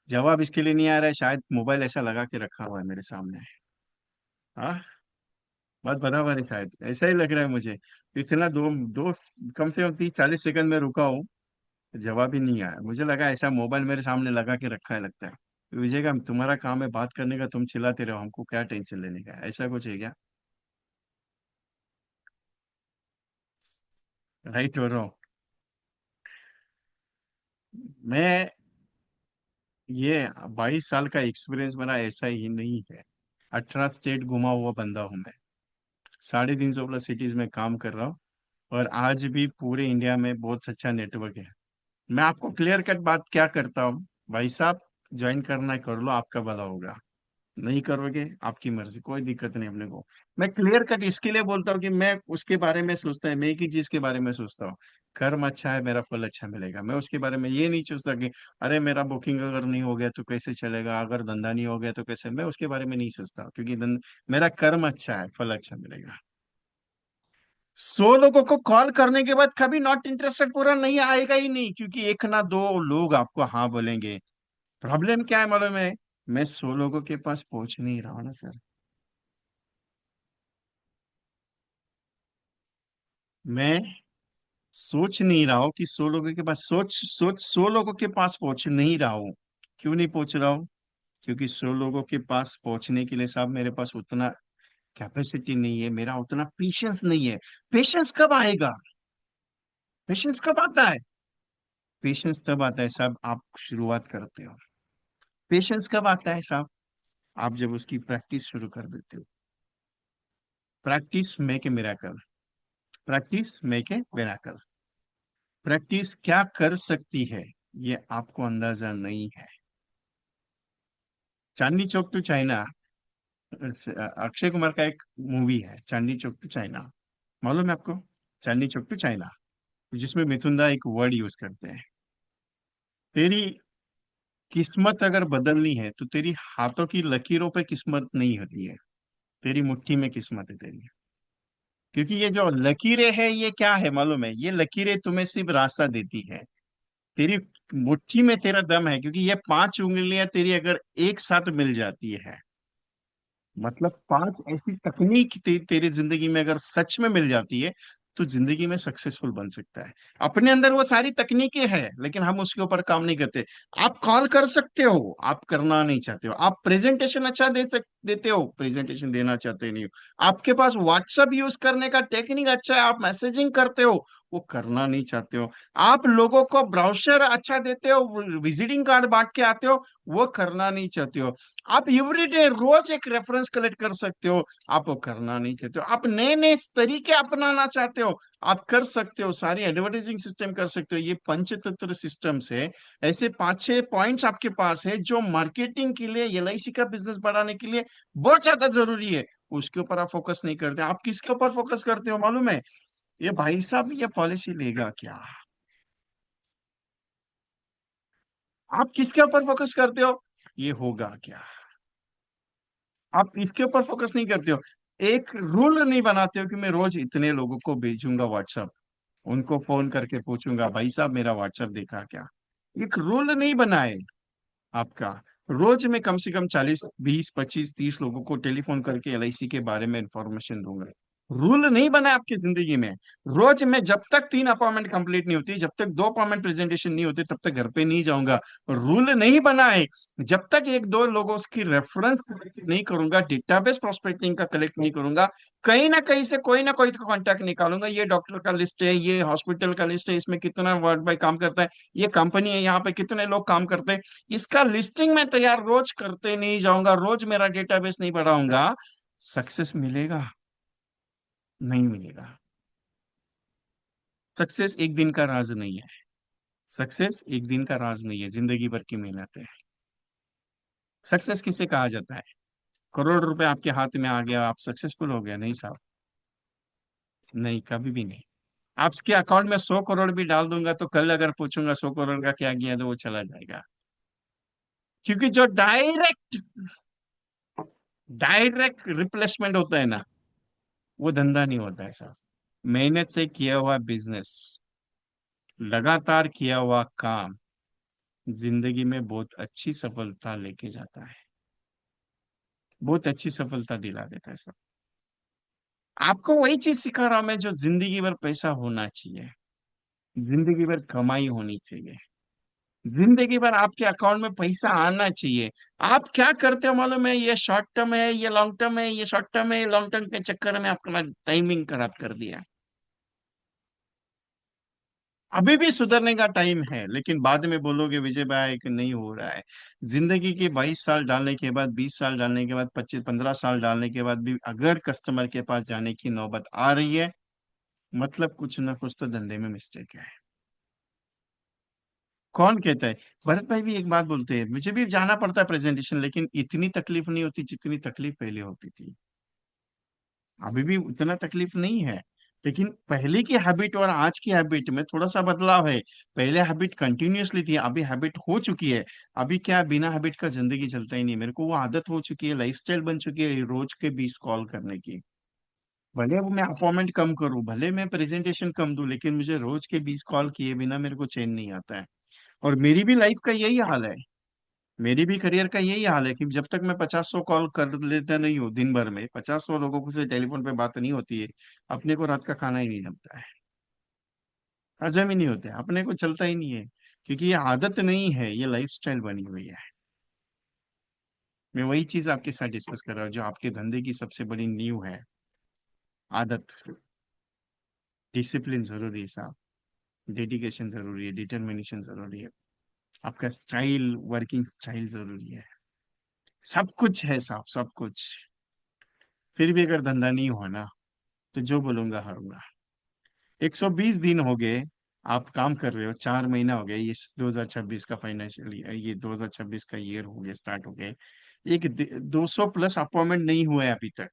A: जवाब इसके लिए नहीं आ रहा है, शायद मोबाइल ऐसा लगा के रखा हुआ है मेरे सामने। हाँ, बात बराबर है, शायद ऐसा ही लग रहा है मुझे। इतना दो दो कम से कम 30-40 सेकंड में रुका हूँ, जवाब ही नहीं आया। मुझे लगा ऐसा मोबाइल मेरे सामने लगा के रखा है लगता है। विजय का तुम्हारा काम है बात करने का, तुम चिल्लाते रहो, हमको क्या टेंशन लेने का है? ऐसा कुछ है क्या? राइट हो रहा हूँ? मैं ये 22 साल का एक्सपीरियंस मेरा ऐसा ही नहीं है। 18 स्टेट घुमा हुआ बंदा हूँ मैं। 350 प्लस सिटीज में काम कर रहा हूँ। और आज भी पूरे इंडिया में बहुत अच्छा नेटवर्क है। मैं आपको क्लियर कट बात क्या करता हूँ, भाई साहब, ज्वाइन करना है कर लो, आपका भला होगा। नहीं करोगे आपकी मर्जी, कोई दिक्कत नहीं अपने को। मैं क्लियर कट इसके लिए बोलता हूँ कि मैं उसके बारे में सोचता है, मैं एक ही चीज के बारे में सोचता हूँ, कर्म अच्छा है मेरा फल अच्छा मिलेगा। मैं उसके बारे में ये नहीं सोचता कि अरे मेरा बुकिंग अगर नहीं हो गया तो कैसे चलेगा, अगर धंधा नहीं हो गया तो कैसे। मैं उसके बारे में नहीं सोचता, क्योंकि मेरा कर्म अच्छा है, फल अच्छा मिलेगा। 100 लोगों को कॉल करने के बाद कभी नॉट इंटरेस्टेड पूरा नहीं आएगा ही नहीं, क्योंकि एक ना दो लोग आपको हाँ बोलेंगे। प्रॉब्लम क्या है मालूम है? मैं 100 लोगों के पास पहुंच नहीं रहा हूं ना सर। मैं सोच नहीं रहा हूँ कि 100 लोगों के पास सोच सोच 100 लोगों के पास पहुंच नहीं रहा हूँ। क्यों नहीं पहुंच रहा हूँ? क्योंकि 100 लोगों के पास पहुंचने के लिए साहब मेरे पास उतना कैपेसिटी नहीं है, मेरा उतना पेशेंस नहीं है। पेशेंस कब आएगा? पेशेंस कब आता है? पेशेंस तब आता है साहब आप शुरुआत करते हो। पेशेंस कब आता है साहब? आप जब उसकी प्रैक्टिस शुरू कर देते हो। Practice make a miracle. Practice make a miracle. Practice क्या कर सकती है, ये आपको अंदाजा नहीं है। चांदनी चौक टू चाइना, अक्षय कुमार का एक मूवी है चांदनी चौक टू चाइना। मालूम है आपको? चांदनी चौक टू चाइना, जिसमें मिथुन दा एक वर्ड यूज करते हैं, तेरी किस्मत अगर बदलनी है तो तेरी हाथों की लकीरों पे किस्मत नहीं होती है, तेरी मुट्ठी में किस्मत है तेरी। क्योंकि ये जो लकीरें है ये क्या है मालूम है? ये लकीरें तुम्हें सिर्फ रास्ता देती है। तेरी मुट्ठी में तेरा दम है, क्योंकि ये 5 उंगलियां तेरी अगर एक साथ मिल जाती है, मतलब 5 ऐसी तकनीक तेरी जिंदगी में अगर सच में मिल जाती है, तो जिंदगी में सक्सेसफुल बन सकता है। अपने अंदर वो सारी तकनीकें हैं, लेकिन हम उसके ऊपर काम नहीं करते। आप कॉल कर सकते हो, आप करना नहीं चाहते हो। आप प्रेजेंटेशन अच्छा देते हो, प्रेजेंटेशन देना चाहते नहीं हो। आपके पास व्हाट्सएप यूज करने का टेक्निक अच्छा है, आप मैसेजिंग करते हो, वो करना नहीं चाहते हो। आप लोगों को ब्राउचर अच्छा देते हो, विजिटिंग कार्ड बांट के आते हो, वो करना नहीं चाहते हो। आप एवरीडे रोज एक रेफरेंस कलेक्ट कर सकते हो, आप वो करना नहीं चाहते हो। आप नए नए तरीके अपनाना चाहते हो, आप कर सकते हो। सारी एडवर्टाइजिंग सिस्टम कर सकते हो। ये पंचतंत्र सिस्टम से ऐसे 5-6 पॉइंट्स आपके पास है जो मार्केटिंग के लिए, एलआईसी का बिजनेस बढ़ाने के लिए बहुत ज्यादा जरूरी है। उसके ऊपर आप फोकस नहीं करते। आप किसके ऊपर फोकस करते हो मालूम है? ये भाई साहब ये पॉलिसी लेगा क्या? आप किसके ऊपर फोकस करते हो? ये होगा क्या? आप इसके ऊपर फोकस नहीं करते हो। एक रूल नहीं बनाते हो कि मैं रोज इतने लोगों को भेजूंगा व्हाट्सएप, उनको फोन करके पूछूंगा भाई साहब मेरा व्हाट्सएप देखा क्या। एक रूल नहीं बनाए आपका। रोज में कम से कम 40-20-25-30 लोगों को टेलीफोन करके एलआईसी के बारे में इंफॉर्मेशन दूंगा। रूल नहीं बना है आपकी जिंदगी में। रोज में जब तक 3 अपॉइंटमेंट कंप्लीट नहीं होती, जब तक 2 अपॉइंटमेंट प्रेजेंटेशन नहीं होते, तब तक घर पे नहीं जाऊंगा। रूल नहीं बना है, जब तक 1-2 लोगों की रेफरेंस कलेक्ट नहीं करूंगा, डेटाबेस प्रोस्पेक्टिंग का कलेक्ट नहीं करूंगा, कहीं ना कहीं से कोई ना कोई तो कांटेक्ट निकालूंगा। ये डॉक्टर का लिस्ट है, ये हॉस्पिटल का लिस्ट है, इसमें कितना वर्ड बाय काम करता है, ये कंपनी है यहाँ पे कितने लोग काम करते हैं, इसका लिस्टिंग मैं तैयार रोज करते नहीं जाऊंगा, रोज मेरा डेटाबेस नहीं बढ़ाऊंगा। सक्सेस मिलेगा? नहीं मिलेगा। सक्सेस एक दिन का राज नहीं है। सक्सेस एक दिन का राज नहीं है, जिंदगी भर की मेहनत है। सक्सेस किसे कहा जाता है? करोड़ रुपए आपके हाथ में आ गया आप सक्सेसफुल हो गया? नहीं साहब, नहीं, कभी भी नहीं। आपके अकाउंट में 100 करोड़ भी डाल दूंगा तो कल अगर पूछूंगा 100 करोड़ का क्या किया तो वो चला जाएगा। क्योंकि जो डायरेक्ट डायरेक्ट रिप्लेसमेंट होता है ना, वो धंधा नहीं होता है साहब। मेहनत से किया हुआ बिजनेस, लगातार किया हुआ काम जिंदगी में बहुत अच्छी सफलता लेके जाता है, बहुत अच्छी सफलता दिला देता है सर। आपको वही चीज सिखा रहा हूं मैं, जो जिंदगी भर पैसा होना चाहिए, जिंदगी भर कमाई होनी चाहिए, जिंदगी भर आपके अकाउंट में पैसा आना चाहिए। आप क्या करते हो मालूम है? ये शॉर्ट टर्म है, ये लॉन्ग टर्म है, ये शॉर्ट टर्म है, लॉन्ग टर्म के चक्कर में अपना टाइमिंग खराब कर दिया। अभी भी सुधरने का टाइम है, लेकिन बाद में बोलोगे विजय भाई कि नहीं हो रहा है। जिंदगी के 22 साल डालने के बाद, 20 साल डालने के बाद, 25 15 साल डालने के बाद भी अगर कस्टमर के पास जाने की नौबत आ रही है, मतलब कुछ ना कुछ तो धंधे में मिस्टेक है। कौन कहता है? भरत भाई भी एक बात बोलते हैं, मुझे भी जाना पड़ता है प्रेजेंटेशन, लेकिन इतनी तकलीफ नहीं होती जितनी तकलीफ पहले होती थी। अभी भी उतना तकलीफ नहीं है, लेकिन पहले की हैबिट और आज की हैबिट में थोड़ा सा बदलाव है। पहले हैबिट कंटिन्यूअसली थी, अभी हैबिट हो चुकी है। अभी क्या, बिना हैबिट का जिंदगी चलता ही नहीं। मेरे को वो आदत हो चुकी है, लाइफस्टाइल बन चुकी है रोज के 20 कॉल करने की। भले वो मैं अपॉइंटमेंट कम करूं, भले मैं प्रेजेंटेशन कम दूं, लेकिन मुझे रोज के 20 कॉल किए बिना मेरे को चैन नहीं आता है। और मेरी भी लाइफ का यही हाल है, मेरी भी करियर का यही हाल है कि जब तक मैं 50 100 कॉल कर लेता नहीं हूँ दिन भर में, 50 100 लोगों से टेलीफोन पे बात नहीं होती है, अपने को रात का खाना ही नहीं जमता है, हजम ही नहीं होता है, अपने को चलता ही नहीं है। क्योंकि ये आदत नहीं है, ये लाइफस्टाइल बनी हुई है। मैं वही चीज आपके साथ डिस्कस कर रहा हूँ, जो आपके धंधे की सबसे बड़ी नींव है, आदत। डिसिप्लिन जरूरी है साहब, डेडिकेशन जरूरी है, डिटर्मिनेशन जरूरी है, आपका स्टाइल, वर्किंग स्टाइल जरूरी है। सब कुछ है साहब, सब कुछ। फिर भी अगर धंधा नहीं हुआ ना, तो जो बोलूंगा हारूंगा। 120 दिन हो गए आप काम कर रहे हो, 4 महीना हो गया, ये 2026 का फाइनेंशियल, ये 2026 का ईयर हो गया, स्टार्ट हो गया। एक 200 प्लस अपॉइंटमेंट नहीं हुआ है अभी तक।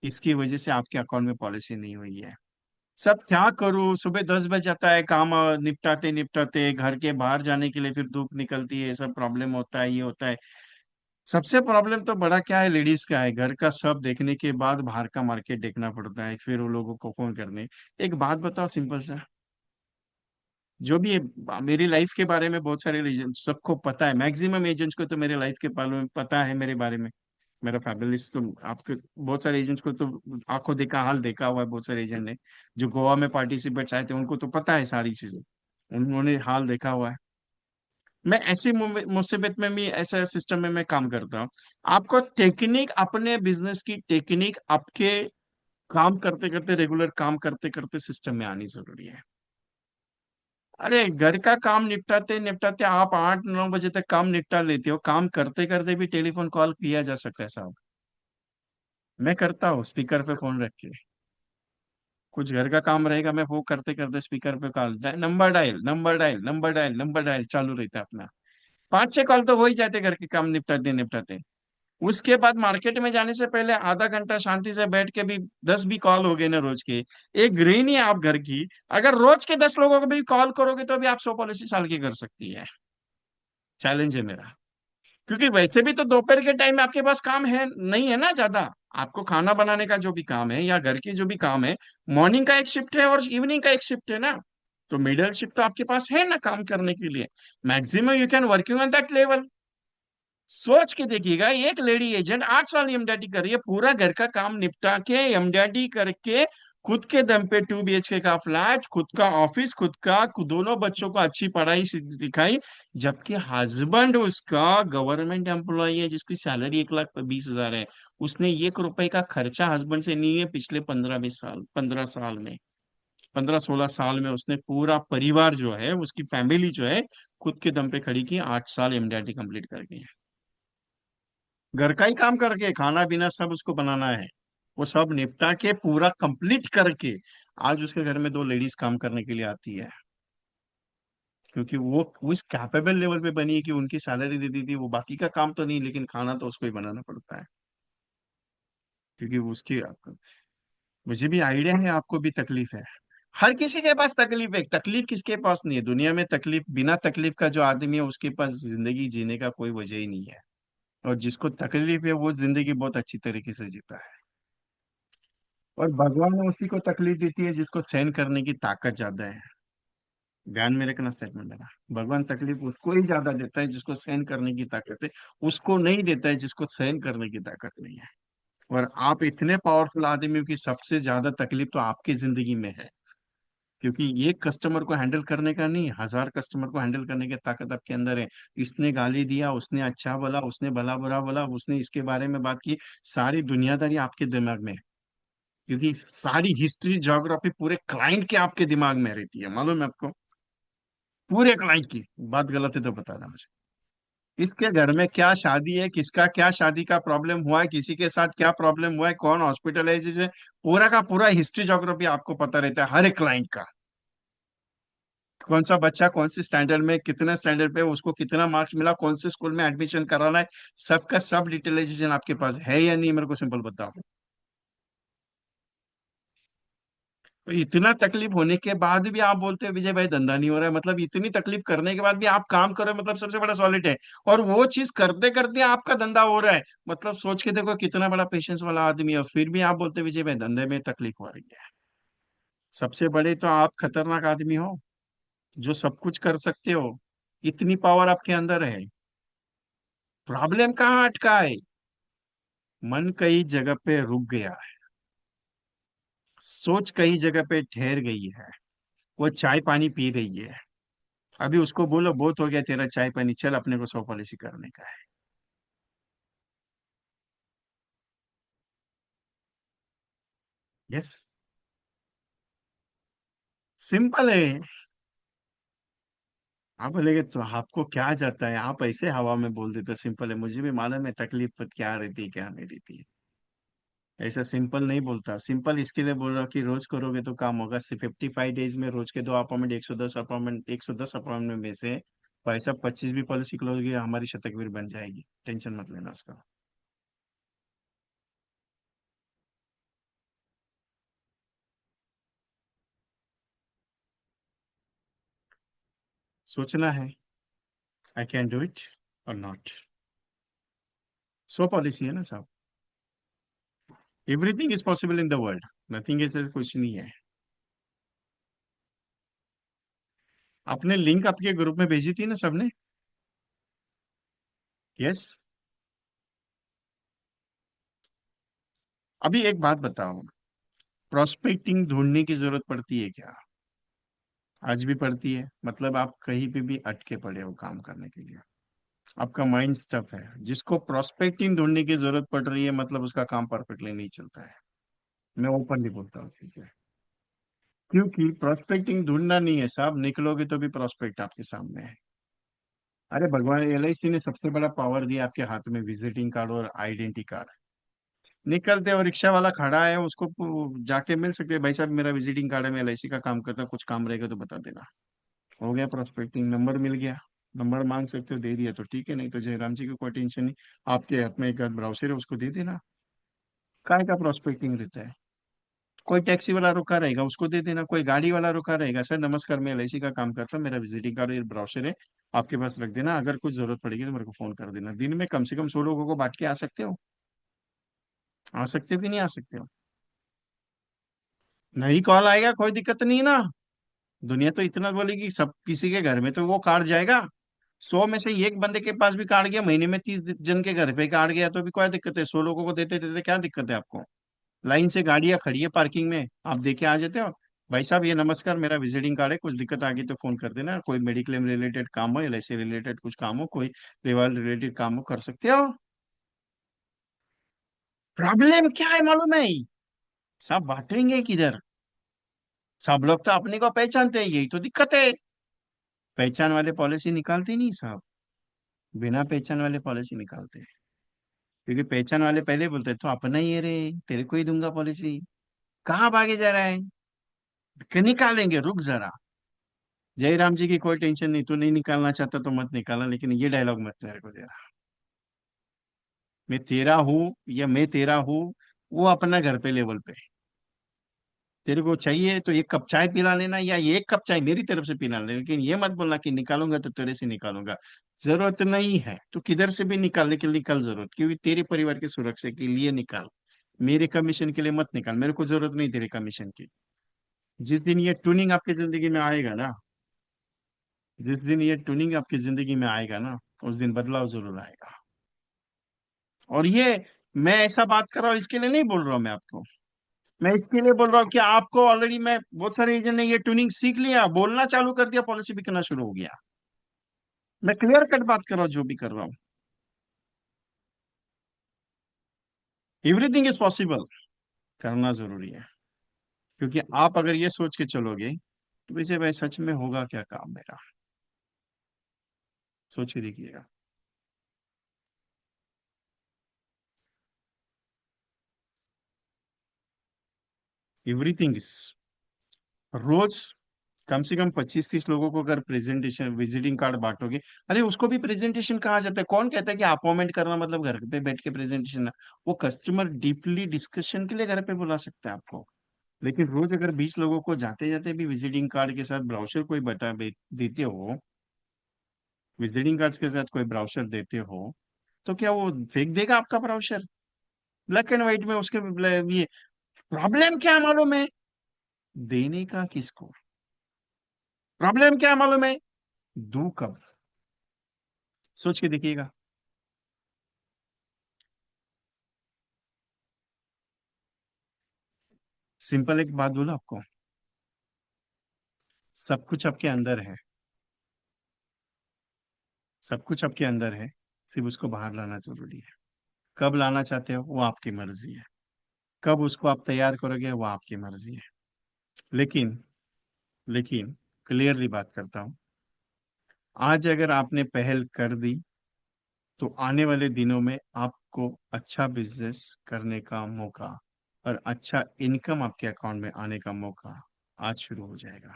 A: इसकी वजह से आपके अकाउंट में पॉलिसी नहीं हुई है। सब क्या करूं, सुबह 10 बज जाता है, काम निपटाते निपटाते, घर के बाहर जाने के लिए फिर धूप निकलती है, सब प्रॉब्लम होता है, ये होता है। सबसे प्रॉब्लम तो बड़ा क्या है, लेडीज का है। घर का सब देखने के बाद बाहर का मार्केट देखना पड़ता है, फिर वो लोगों को फोन करने। एक बात बताओ सिंपल सा, जो भी है, मेरी लाइफ के बारे में बहुत सारे एजेंट सबको पता है, मैक्सिमम एजेंट्स को तो मेरे लाइफ के बारे में पता है, मेरे बारे में। मेरा फैमिली तो, आपके बहुत सारे एजेंट्स को तो आंखों देखा हाल देखा हुआ है, बहुत सारे एजेंट ने जो गोवा में पार्टिसिपेट आए थे, उनको तो पता है सारी चीजें, उन्होंने हाल देखा हुआ है। मैं ऐसी मुसीबत में भी ऐसा सिस्टम में मैं काम करता हूँ। आपको टेक्निक, अपने बिजनेस की टेक्निक आपके काम करते करते, रेगुलर काम करते करते सिस्टम में आनी जरूरी है। अरे घर का काम निपटाते निपटाते आप 8 9 बजे तक काम निपटा लेते हो, काम करते करते भी टेलीफोन कॉल किया जा सकता है साहब। मैं करता हूँ स्पीकर पे फोन रख के, कुछ घर का काम रहेगा, मैं वो करते करते स्पीकर पे call, number dial, number dial, number dial, number dial चालू रहता है अपना। 5 6 कॉल तो हो ही जाते घर के काम निपटाते निपटाते। उसके बाद मार्केट में जाने से पहले आधा घंटा शांति से बैठ के भी, 10 भी कॉल हो गए ना रोज के, एक गृहिणी है आप घर की, अगर रोज के 10 लोगों को भी कॉल करोगे तो भी आप 100 पॉलिसी साल की कर सकती है। चैलेंज है मेरा। क्योंकि वैसे भी तो दोपहर के टाइम में आपके पास काम है नहीं है ना ज्यादा। आपको खाना बनाने का जो भी काम है या घर की जो भी काम है, मॉर्निंग का एक शिफ्ट है और इवनिंग का एक शिफ्ट है ना। तो मिडिल शिफ्ट तो आपके पास है ना काम करने के लिए। Maximum you can working on that level. सोच के देखिएगा, एक लेडी एजेंट 8 साल एमडीआरटी कर रही है, पूरा घर का काम निपटा के एमडीआरटी करके, खुद के दम पे 2 BHK का फ्लैट, खुद का ऑफिस, खुद का दोनों बच्चों को अच्छी पढ़ाई दिखाई। जबकि हस्बैंड उसका गवर्नमेंट एम्प्लॉय है, जिसकी सैलरी 1,20,000 है। उसने 1 रुपए का खर्चा हस्बैंड से नहीं है पिछले 15 20 साल, 15 साल में, 15 16 साल में उसने पूरा परिवार जो है, उसकी फैमिली जो है, खुद के दम पे खड़ी की, 8 साल एमडीआरटी कंप्लीट करके। घर का ही काम करके, खाना पीना सब उसको बनाना है, वो सब निपटा के पूरा कंप्लीट करके आज उसके घर में 2 लेडीज काम करने के लिए आती है। क्योंकि वो उस कैपेबल लेवल पे बनी है कि उनकी सैलरी दे दी थी, वो बाकी का काम तो नहीं, लेकिन खाना तो उसको ही बनाना पड़ता है। क्योंकि उसकी, मुझे भी आइडिया है, आपको भी तकलीफ है। हर किसी के पास तकलीफ है, तकलीफ किसके पास नहीं है दुनिया में? तकलीफ, बिना तकलीफ का जो आदमी है उसके पास जिंदगी जीने का कोई वजह ही नहीं है। और जिसको तकलीफ है वो जिंदगी बहुत अच्छी तरीके से जीता है। और भगवान उसी को तकलीफ देती है जिसको सहन करने की ताकत ज्यादा है। ध्यान में रखना स्टेटमेंट मेरा। भगवान तकलीफ उसको ही ज्यादा देता है जिसको सहन करने की ताकत है, उसको नहीं देता है जिसको सहन करने की ताकत नहीं है। और आप इतने पावरफुल आदमी हो कि सबसे ज्यादा तकलीफ तो आपकी जिंदगी में है। क्योंकि एक कस्टमर को हैंडल करने का नहीं, 1000 कस्टमर को हैंडल करने की ताकत आपके अंदर है। इसने गाली दिया, उसने अच्छा बोला, उसने भला बुरा बोला, उसने इसके बारे में बात की, सारी दुनियादारी आपके दिमाग में है। क्योंकि सारी हिस्ट्री ज्योग्राफी पूरे क्लाइंट के आपके दिमाग में रहती है, मालूम है आपको? पूरे क्लाइंट की। बात गलत है तो बताना मुझे। इसके घर में क्या शादी है, किसका क्या शादी का प्रॉब्लम हुआ है, किसी के साथ क्या प्रॉब्लम हुआ है, कौन हॉस्पिटलाइज है, पूरा का पूरा हिस्ट्री ज्योग्राफी आपको पता रहता है हर एक क्लाइंट का। कौन सा बच्चा कौन से स्टैंडर्ड में, कितने स्टैंडर्ड पे, उसको कितना मार्क्स मिला, कौन से स्कूल में एडमिशन कराना है, सबका सब डिटेलाइजेशन आपके पास है या नहीं, मेरे को सिंपल बताओ। तो इतना तकलीफ होने के बाद भी आप बोलते हो विजय भाई धंधा नहीं हो रहा है, मतलब इतनी तकलीफ करने के बाद भी आप काम कर रहे हो, मतलब सबसे बड़ा सॉलिड है। और वो चीज करते करते आपका धंधा हो रहा है, मतलब सोच के देखो कितना बड़ा पेशेंस वाला आदमी है, और फिर भी आप बोलते हो विजय भाई धंधे में तकलीफ हो रही है। सबसे बड़े तो आप खतरनाक आदमी हो, जो सब कुछ कर सकते हो, इतनी पावर आपके अंदर है। प्रॉब्लम कहाँ अटका है? मन कई जगह पे रुक गया है, सोच कई जगह पे ठहर गई है, वो चाय पानी पी रही है। अभी उसको बोलो बहुत हो गया तेरा चाय पानी, चल अपने को 100 पॉलिसी करने का है। यस, सिंपल है। आप बोलेगे तो आपको क्या जाता है, आप ऐसे हवा में बोल देते हो सिंपल है, मुझे भी मालूम है तकलीफ क्या रहती है क्या नहीं रहती है। ऐसा सिंपल नहीं बोलता, सिंपल इसके लिए बोल रहा हूँ कि रोज करोगे तो काम होगा। सिर्फ 55 डेज में रोज के 2 अपॉइंटमेंट, 110 अपॉइंटमेंट, 110 अपॉइंटमेंट में से भाई साहब 25 भी पॉलिसी क्लोज होगी, हमारी शतकवीर बन जाएगी, टेंशन मत लेना उसका। सोचना है, आई कैन डू इट और नॉट। 100 पॉलिसी है ना साहब। Everything is possible in the world, nothing is, कुछ नहीं है। आपने लिंक आपके ग्रुप में भेजी थी ना सबने? यस। अभी एक बात बताओ, प्रोस्पेक्टिंग ढूंढने की जरूरत पड़ती है क्या? आज भी पड़ती है, मतलब आप कहीं पे भी अटके पड़े हो काम करने के लिए, आपका माइंड स्टफ है, जिसको प्रोस्पेक्टिंग ढूंढने की जरूरत पड़ रही है मतलब उसका काम परफेक्टली नहीं चलता है। मैं ओपनली बोलता हूँ, ठीक है? क्योंकि प्रोस्पेक्टिंग ढूंढना नहीं है साहब, निकलोगे तो भी प्रोस्पेक्ट आपके सामने है। अरे भगवान, एलआईसी ने सबसे बड़ा पावर दिया आपके हाथ में, विजिटिंग कार्ड और आइडेंटिटी कार्ड। निकलते हो, रिक्शा वाला खड़ा है, उसको जाके मिल सकते हैं, भाई साहब मेरा विजिटिंग कार्ड है, मैं एलआईसी का काम करता हूँ, कुछ काम रहेगा तो बता देना। हो गया प्रोस्पेक्टिंग, नंबर मिल गया। नंबर मांग सकते हो, दे दिया तो ठीक है, नहीं तो जयराम जी को कोई टेंशन नहीं। आपके हाथ में एक ब्राउजर है, उसको दे देना। काय का प्रोस्पेक्टिंग रहता है? कोई टैक्सी वाला रुका रहेगा, उसको दे देना। कोई गाड़ी वाला रुका रहेगा, सर नमस्कार मैं एलआईसी का काम करता हूँ, मेरा विजिटिंग कार्ड और ब्राउजर है, आपके पास रख देना, अगर कुछ जरूरत पड़ेगी तो मेरे को फोन कर देना। दिन में कम से कम 100 लोगों को बांट के आ सकते हो? आ सकते हो कि नहीं आ सकते हो? नहीं, कॉल आएगा, कोई दिक्कत नहीं है ना। दुनिया तो इतना बोलेगी, सब किसी के घर में तो वो कार्ड जाएगा। 100 में से एक बंदे के पास भी कार्ड गया, महीने में 30 जन के घर पे कार्ड गया तो भी कोई दिक्कत है? 100 लोगों को देते देते क्या दिक्कत है आपको? लाइन से गाड़ियां खड़ी है पार्किंग में, आप देके आ जाते हो, भाई साहब ये नमस्कार मेरा विजिटिंग कार्ड है, कुछ दिक्कत आ गई तो फोन कर देना, कोई मेडिक्लेम रिलेटेड काम हो, एलआईसी रिलेटेड कुछ काम हो, कोई रिवाल रिलेटेड काम हो, कर सकते हो। प्रॉब्लम क्या है मालूम है? सब बांटेंगे किधर? सब लोग तो अपने को पहचानते हैं, यही तो दिक्कत है। पहचान वाले पॉलिसी निकालते नहीं साहब, बिना पहचान वाले पॉलिसी निकालते हैं। क्योंकि पहचान वाले पहले बोलते हैं, तो अपना ही है रे, तेरे को ही दूंगा पॉलिसी। कहाँ भागे जा रहा है? निकालेंगे, रुक जरा। जयराम जी की कोई टेंशन नहीं, तू नहीं निकालना चाहता तो मत निकालना, लेकिन ये डायलॉग मत मेरे को देना, मैं तेरा हूं या मैं तेरा हूँ। वो अपना घर पे लेवल पे। तेरे को चाहिए तो एक कप चाय पिला लेना, या ये एक कप चाय मेरी तरफ से पिला लेना, लेकिन ये मत बोलना कि निकालूंगा तो तेरे से निकालूंगा। जरूरत नहीं है तो किधर से भी निकालने के लिए निकाल, जरूरत क्योंकि तेरे परिवार की सुरक्षा के लिए निकाल। मेरे कमीशन के लिए मत निकाल, मेरे को जरूरत नहीं तेरे कमीशन की। जिस दिन ये ट्यूनिंग आपकी जिंदगी में आएगा ना, जिस दिन ये ट्यूनिंग आपकी जिंदगी में आएगा ना, उस दिन बदलाव जरूर आएगा। और ये मैं ऐसा बात कर रहा हूँ इसके लिए नहीं बोल रहा हूँ मैं आपको, मैं इसके लिए बोल रहा हूँ कि आपको ऑलरेडी मैं बहुत सारे एजेंट ने ये ट्यूनिंग सीख लिया, बोलना चालू कर दिया, पॉलिसी बिकना शुरू हो गया। मैं क्लियर कट बात कर रहा हूँ जो भी कर रहा हूँ। एवरीथिंग इज पॉसिबल, करना जरूरी है। क्योंकि आप अगर ये सोच के चलोगे तो वैसे भाई सच में होगा क्या काम मेरा, सोच के देखिएगा। एवरीथिंग इज, रोज कम से कम 25-30 लोगों को अगर प्रेजेंटेशन विजिटिंग कार्ड बांटोगे। अरे उसको भी प्रेजेंटेशन कहा जाता है, कौन कहता है कि अपॉइंटमेंट करना मतलब घर पे बैठ के प्रेजेंटेशन? वो कस्टमर डीपली डिस्कशन के लिए घर पे बुला सकता है आपको। लेकिन रोज अगर 20 लोगों को जाते जाते भी विजिटिंग कार्ड के साथ ब्राउचर कोई देते हो, विजिटिंग कार्ड के साथ कोई ब्राउचर देते हो, तो क्या वो फेंक देगा आपका ब्राउचर? ब्लैक एंड व्हाइट में उसके ये प्रॉब्लम क्या मालूम है? देने का किसको? प्रॉब्लम क्या मालूम है? दू कब? सोच के देखिएगा। सिंपल एक बात बोलो आपको, सब कुछ आपके अंदर है, सब कुछ आपके अंदर है, सिर्फ उसको बाहर लाना जरूरी है। कब लाना चाहते हो वो आपकी मर्जी है, कब उसको आप तैयार करोगे वो आपकी मर्जी है। लेकिन लेकिन क्लियरली बात करता हूं, आज अगर आपने पहल कर दी तो आने वाले दिनों में आपको अच्छा बिजनेस करने का मौका और अच्छा इनकम आपके अकाउंट में आने का मौका आज शुरू हो जाएगा।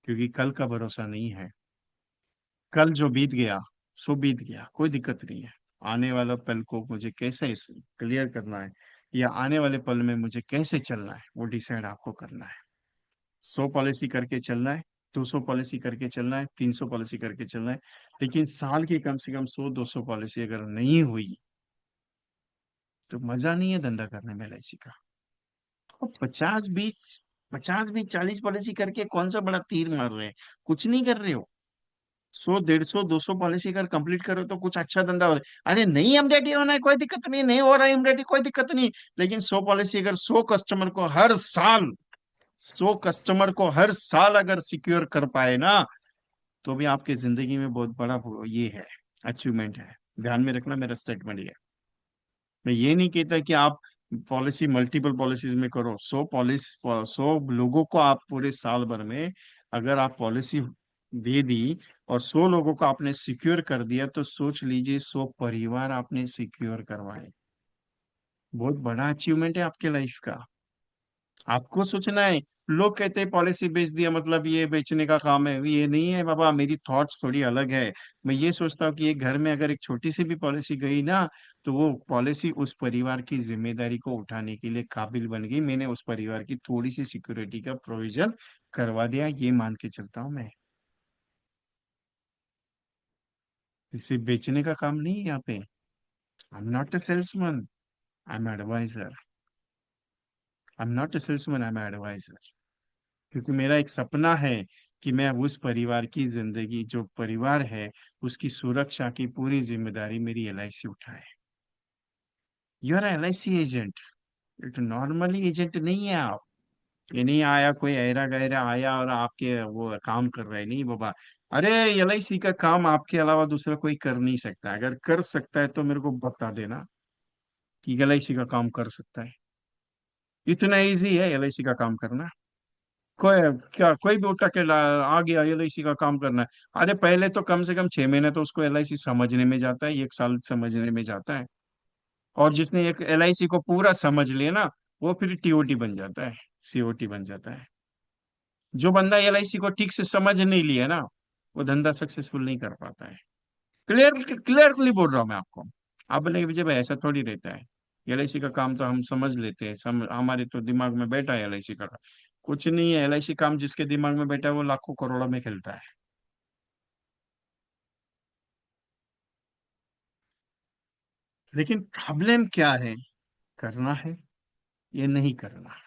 A: क्योंकि कल का भरोसा नहीं है। कल जो बीत गया सो बीत गया, कोई दिक्कत नहीं है। आने वाला पल को मुझे कैसे क्लियर करना है, या आने वाले पल में मुझे कैसे चलना है, वो डिसाइड आपको करना है। 100 पॉलिसी करके चलना है, 200 पॉलिसी करके चलना है, 300 पॉलिसी करके चलना है। लेकिन साल की कम से कम 100-200 पॉलिसी अगर नहीं हुई तो मजा नहीं है धंधा करने में एलआईसी का। और 50-20 50-20 40 पॉलिसी करके कौन सा बड़ा तीर मार रहे हैं? कुछ नहीं कर रहे हो। 100 150 200 पॉलिसी अगर कंप्लीट करो तो कुछ अच्छा धंधा हो रहा है। अरे नहीं एमडेटी होना है कोई दिक्कत नहीं, नहीं हो रहा है एमडेटी कोई दिक्कत नहीं। लेकिन 100 पॉलिसी अगर 100 कस्टमर को हर साल अगर सिक्योर कर पाए ना, तो भी आपके जिंदगी में बहुत बड़ा ये है, अचीवमेंट है। ध्यान में रखना मेरा स्टेटमेंट ये है। मैं ये नहीं कहता कि आप पॉलिसी मल्टीपल पॉलिसीज में करो। 100 लोगों को आप पूरे साल भर में अगर आप पॉलिसी दे दी और 100 लोगों को आपने सिक्योर कर दिया, तो सोच लीजिए 100 परिवार आपने सिक्योर करवाए। बहुत बड़ा अचीवमेंट है आपके लाइफ का। आपको सोचना है। लोग कहते हैं पॉलिसी बेच दिया मतलब ये बेचने का काम है, ये नहीं है बाबा, मेरी थॉट्स थोड़ी अलग है। मैं ये सोचता हूँ कि एक घर में अगर एक छोटी सी भी पॉलिसी गई ना, तो वो पॉलिसी उस परिवार की जिम्मेदारी को उठाने के लिए काबिल बन गई। मैंने उस परिवार की थोड़ी सी सिक्योरिटी का प्रोविजन करवा दिया, ये मान के चलता हूँ मैं। इसे बेचने का काम नहीं है यहाँ पे। I am not a salesman, I am advisor. I am not a salesman, I am advisor. क्योंकि मेरा एक सपना है कि मैं उस परिवार की जिंदगी, जो परिवार है उसकी सुरक्षा की पूरी जिम्मेदारी मेरी एलआईसी उठाए। You are L I C agent, एक नॉर्मली एजेंट नहीं है आप। ये नहीं आया कोई ऐरा गैरा आया और आपके वो काम कर रहा है, नहीं बाबा। अरे एलआईसी का काम आपके अलावा दूसरा कोई कर नहीं सकता। अगर कर सकता है तो मेरे को बता देना कि एलआईसी का काम कर सकता है। इतना इजी है एलआईसी का काम करना। कोई क्या कोई भी उठा के आ गया एलआईसी का काम करना है? अरे पहले तो कम से कम 6 महीने तो उसको एलआईसी समझने में जाता है, 1 साल समझने में जाता है। और जिसने एक एलआईसी को पूरा समझ लिया ना, वो फिर टीओटी बन जाता है, सीओटी बन जाता है। जो बंदा एलआईसी को ठीक से समझ नहीं लिया ना, वो धंधा सक्सेसफुल नहीं कर पाता है। क्लियरली बोल रहा हूँ मैं आपको। आप बोलेंगे विजय भाई ऐसा थोड़ी रहता है। एलआईसी का काम तो हम समझ लेते हैं, हमारे तो दिमाग में बैठा है एलआईसी का। कुछ नहीं है एलआईसी काम, जिसके दिमाग में बैठा है वो लाखों करोड़ों में खेलता है। लेकिन प्रॉब्लम क्या है, करना है या नहीं करना है,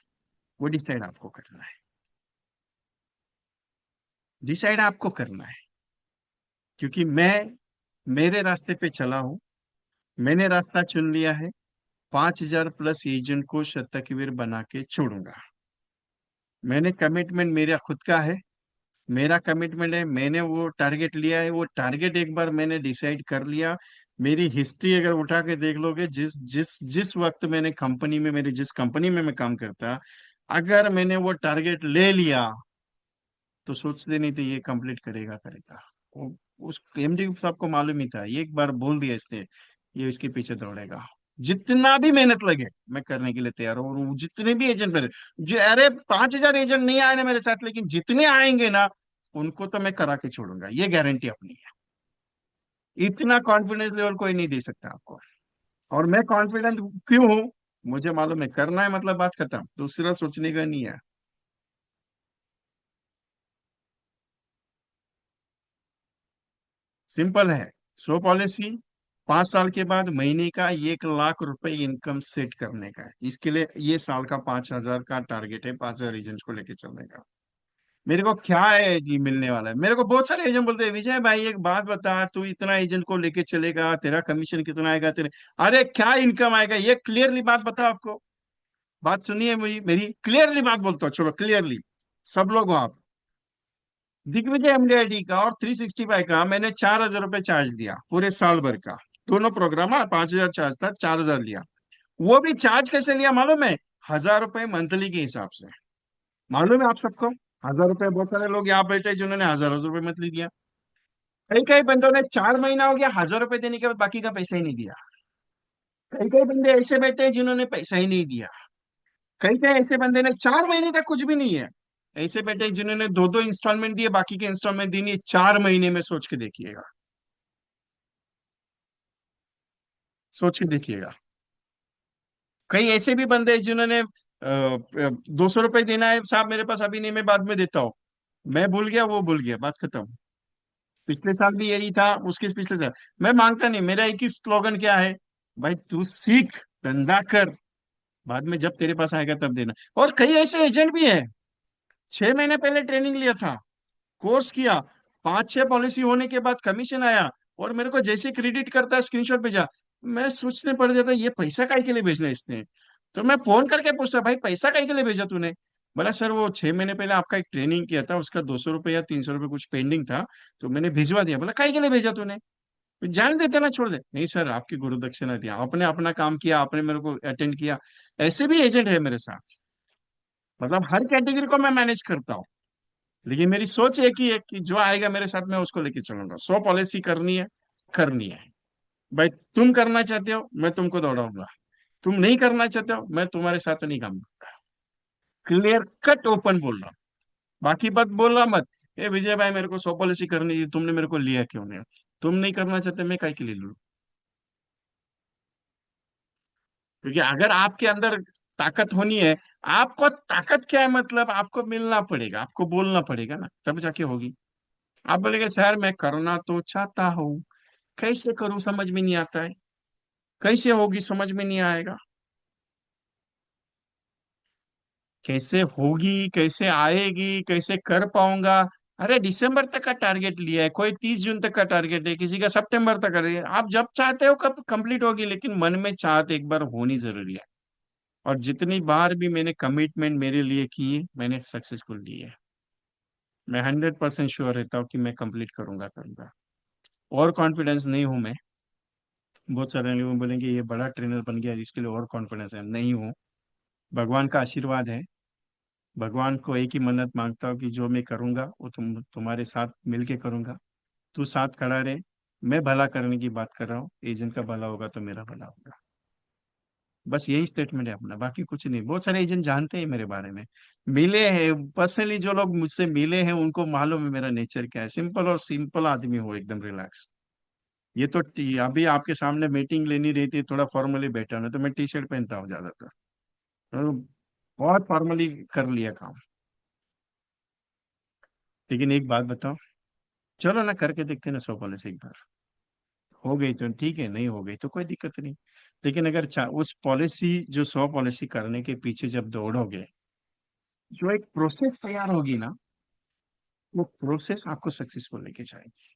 A: वो डिसाइड आपको करना है। डिसाइड आपको करना है, क्योंकि मैं मेरे रास्ते पे चला हूं, मैंने रास्ता चुन लिया है। 5,000 प्लस एजेंट को शतकीवीर बना के छोड़ूंगा। मैंने कमिटमेंट मेरा खुद का है, मेरा कमिटमेंट है, मैंने वो टारगेट लिया है। वो टारगेट एक बार मैंने डिसाइड कर लिया। मेरी हिस्ट्री अगर उठा के देख लोगे, जिस जिस जिस वक्त मैंने कंपनी में, मेरी जिस कंपनी में मैं काम करता, अगर मैंने वो टारगेट ले लिया तो सोचते नहीं थे ये कंप्लीट करेगा करेगा। वो उस एमडी साहब को मालूम ही था, ये एक बार बोल दिया इसने, ये इसके पीछे दौड़ेगा। जितना भी मेहनत लगे मैं करने के लिए तैयार हूँ। और वो जितने भी एजेंट मेरे, जो अरे 5,000 एजेंट नहीं आए ना मेरे साथ, लेकिन जितने आएंगे ना उनको तो मैं करा के छोड़ूंगा, ये गारंटी अपनी है। इतना कॉन्फिडेंस लेवल कोई नहीं दे सकता आपको। और मैं कॉन्फिडेंट क्यों हूँ, मुझे मालूम है करना है, मतलब बात खत्म, दूसरा सोचने का नहीं है। सिंपल है। सो पॉलिसी, 5 साल के बाद महीने का 1 लाख रुपए इनकम सेट करने का है। इसके लिए ये साल का 5,000 का टारगेट है, 5,000 एजेंट्स को लेके चलने का। मेरे को क्या है कि मिलने वाला है, मेरे को बहुत सारे एजेंट बोलते हैं विजय भाई एक बात बता, तू इतना एजेंट को लेके चलेगा, तेरा कमीशन कितना आएगा तेरे। अरे क्या इनकम आएगा, ये क्लियरली बात बता आपको। बात सुनिए मेरी मेरी क्लियरली बात बोलता हूँ, चलो क्लियरली। सब लोग हो आप। दिग्विजय एमडीआईडी का और 365 का मैंने 4,000 रुपये चार्ज दिया पूरे साल भर का। दोनों प्रोग्राम, 5,000 चार्ज था, 4,000 लिया। वो भी चार्ज कैसे लिया मालूम है? 1,000 रुपये मंथली के हिसाब से। मालूम है आप सबको? 1,000 रुपये, बहुत सारे लोग यहाँ बैठे जिन्होंने हजार हजार रुपये मंथली दिया। कई कई बंदों ने 4 महीना हो गया 1,000 रुपये देने के बाद बाकी का पैसा ही नहीं दिया। कई कई बंदे ऐसे बैठे हैं जिन्होंने पैसा ही नहीं दिया। कई कई ऐसे बंदे ने 4 महीने तक कुछ भी नहीं है। ऐसे बैठे हैं जिन्होंने दो दो इंस्टॉलमेंट दिए, बाकी के इंस्टॉलमेंट देनी है 4 महीने में, सोच के देखिएगा। सोच के देखिएगा। कई ऐसे भी बंदे हैं जिन्होंने 200 रुपये देना है, साहब मेरे पास अभी नहीं, मैं बाद में देता हूँ। मैं भूल गया, वो भूल गया, बात खत्म। पिछले साल भी यही था, उसके पिछले साल। मैं मांगता नहीं, मेरा एक ही स्लोगन क्या है, भाई तू सीख, धंधा कर, बाद में जब तेरे पास आएगा तब देना। और कई ऐसे एजेंट भी हैं, 6 महीने पहले ट्रेनिंग लिया था, कोर्स किया, 5-6 पॉलिसी होने के बाद कमीशन आया, और मेरे को जैसे क्रेडिट करता है स्क्रीनशॉट भेजा। मैं सोचने पड़ जाता ये पैसा काय के लिए भेजना है इसने। तो मैं फोन करके पूछता भाई पैसा काय के लिए भेजा तूने? बोला सर वो 6 महीने पहले आपका एक ट्रेनिंग किया था, उसका 200 रुपये या 300 रुपये कुछ पेंडिंग था, तो मैंने भिजवा दिया। बोला काय के लिए भेजा तूने? जान देते ना, छोड़ दे। नहीं सर आपकी गुरु दक्षिणा दिया, आपने अपना काम किया, आपने मेरे को अटेंड किया। ऐसे भी एजेंट है मेरे साथ। मतलब हर कैटेगरी को मैं मैनेज करता हूँ। लेकिन मेरी सोच एक ही है कि जो आएगा मेरे साथ मैं उसको लेके चलूंगा। 100 पॉलिसी करनी है, करनी है। भाई तुम करना चाहते हो मैं तुमको दौड़ाऊंगा, तुम नहीं करना चाहते हो मैं तुम्हारे साथ नहीं काम करूंगा। क्लियर कट ओपन बोल रहा हूँ। बाकी बात बोलना मत, ए विजय भाई मेरे को 100 पॉलिसी करनी है, तुमने मेरे को लिया क्यों नहीं? तुम नहीं करना चाहते, मैं काय के लिए लूं? क्योंकि अगर आपके अंदर ताकत होनी है, आपको ताकत क्या है मतलब, आपको मिलना पड़ेगा, आपको बोलना पड़ेगा ना, तब जाके होगी। आप बोलेंगे सर मैं करना तो चाहता हूँ, कैसे करूं समझ में नहीं आता है। कैसे होगी समझ में नहीं आएगा। कैसे होगी, कैसे आएगी, कैसे कर पाऊंगा? अरे दिसंबर तक का टारगेट लिया है, कोई 30 जून तक का टारगेट है, किसी का सितंबर तक है। आप जब चाहते हो कब कंप्लीट होगी, लेकिन मन में चाहत एक बार होनी जरूरी है। और जितनी बार भी मैंने कमिटमेंट मेरे लिए की मैंने सक्सेसफुल ली है। मैं 100% श्योर रहता हूँ कि मैं कंप्लीट करूंगा करूंगा। और कॉन्फिडेंस नहीं हूं मैं। बहुत सारे लोग बोलेंगे ये बड़ा ट्रेनर बन गया इसके लिए और कॉन्फिडेंस है, नहीं हूँ। भगवान का आशीर्वाद है। भगवान को एक ही मन्नत मांगता हूँ कि जो मैं करूंगा वो तुम्हारे साथ मिलके करूंगा। तू साथ खड़ा रहे। मैं भला करने की बात कर रहा हूँ, एजेंट का भला होगा तो मेरा भला होगा। बस यही स्टेटमेंट है अपना, बाकी कुछ नहीं। बहुत सारे एजेंट जानते हैं मेरे बारे में, मिले हैं पर्सनली, जो लोग मुझसे मिले हैं उनको मालूम है मेरा नेचर क्या है। सिंपल और सिंपल आदमी हो, एकदम रिलैक्स। ये तो अभी आपके सामने मीटिंग लेनी रहती है, थोड़ा फॉर्मली बैठा हूं, तो मैं टी शर्ट पहनता हूँ ज्यादातर। तो बहुत फॉर्मली कर लिया काम। लेकिन एक बात बताओ, चलो ना करके देखते हैं ना 100 पॉलिसी एक बार। हो गई तो ठीक है, नहीं हो गई तो कोई दिक्कत नहीं। लेकिन अगर उस पॉलिसी, जो 100 पॉलिसी करने के पीछे जब दौड़ोगे, जो एक प्रोसेस तैयार होगी ना, वो प्रोसेस आपको सक्सेसफुल लेके जाएगी।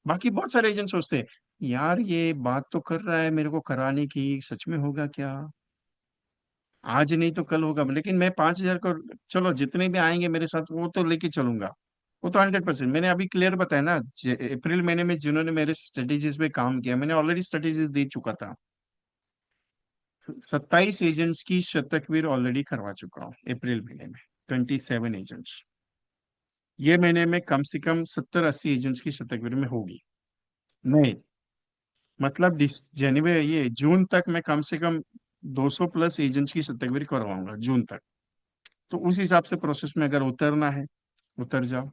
A: बाकी बहुत सारे एजेंट सोचते हैं, यार ये बात तो कर रहा है मेरे को कराने की, सच में होगा क्या? आज नहीं तो कल होगा, लेकिन मैं 5,000 को, चलो जितने भी आएंगे मेरे साथ वो तो लेके चलूंगा। वो तो 100%, मैंने अभी क्लियर बताया ना। अप्रैल महीने में जिन्होंने मेरे स्ट्रेटेजीज पे काम किया, मैंने ऑलरेडी स्ट्रेटेजीज दे चुका था। 27 एजेंट्स की शतकवीर ऑलरेडी करवा चुका हूँ अप्रैल महीने में। 27 एजेंट्स। ये महीने में कम से कम 70-80 एजेंट्स की शतकवीर में होगी। नहीं, मतलब जनवरी, ये जून तक मैं कम से कम 200 प्लस एजेंट्स की शतकवीर करवाऊंगा जून तक। तो उस हिसाब से प्रोसेस में अगर उतरना है, उतर जाओ।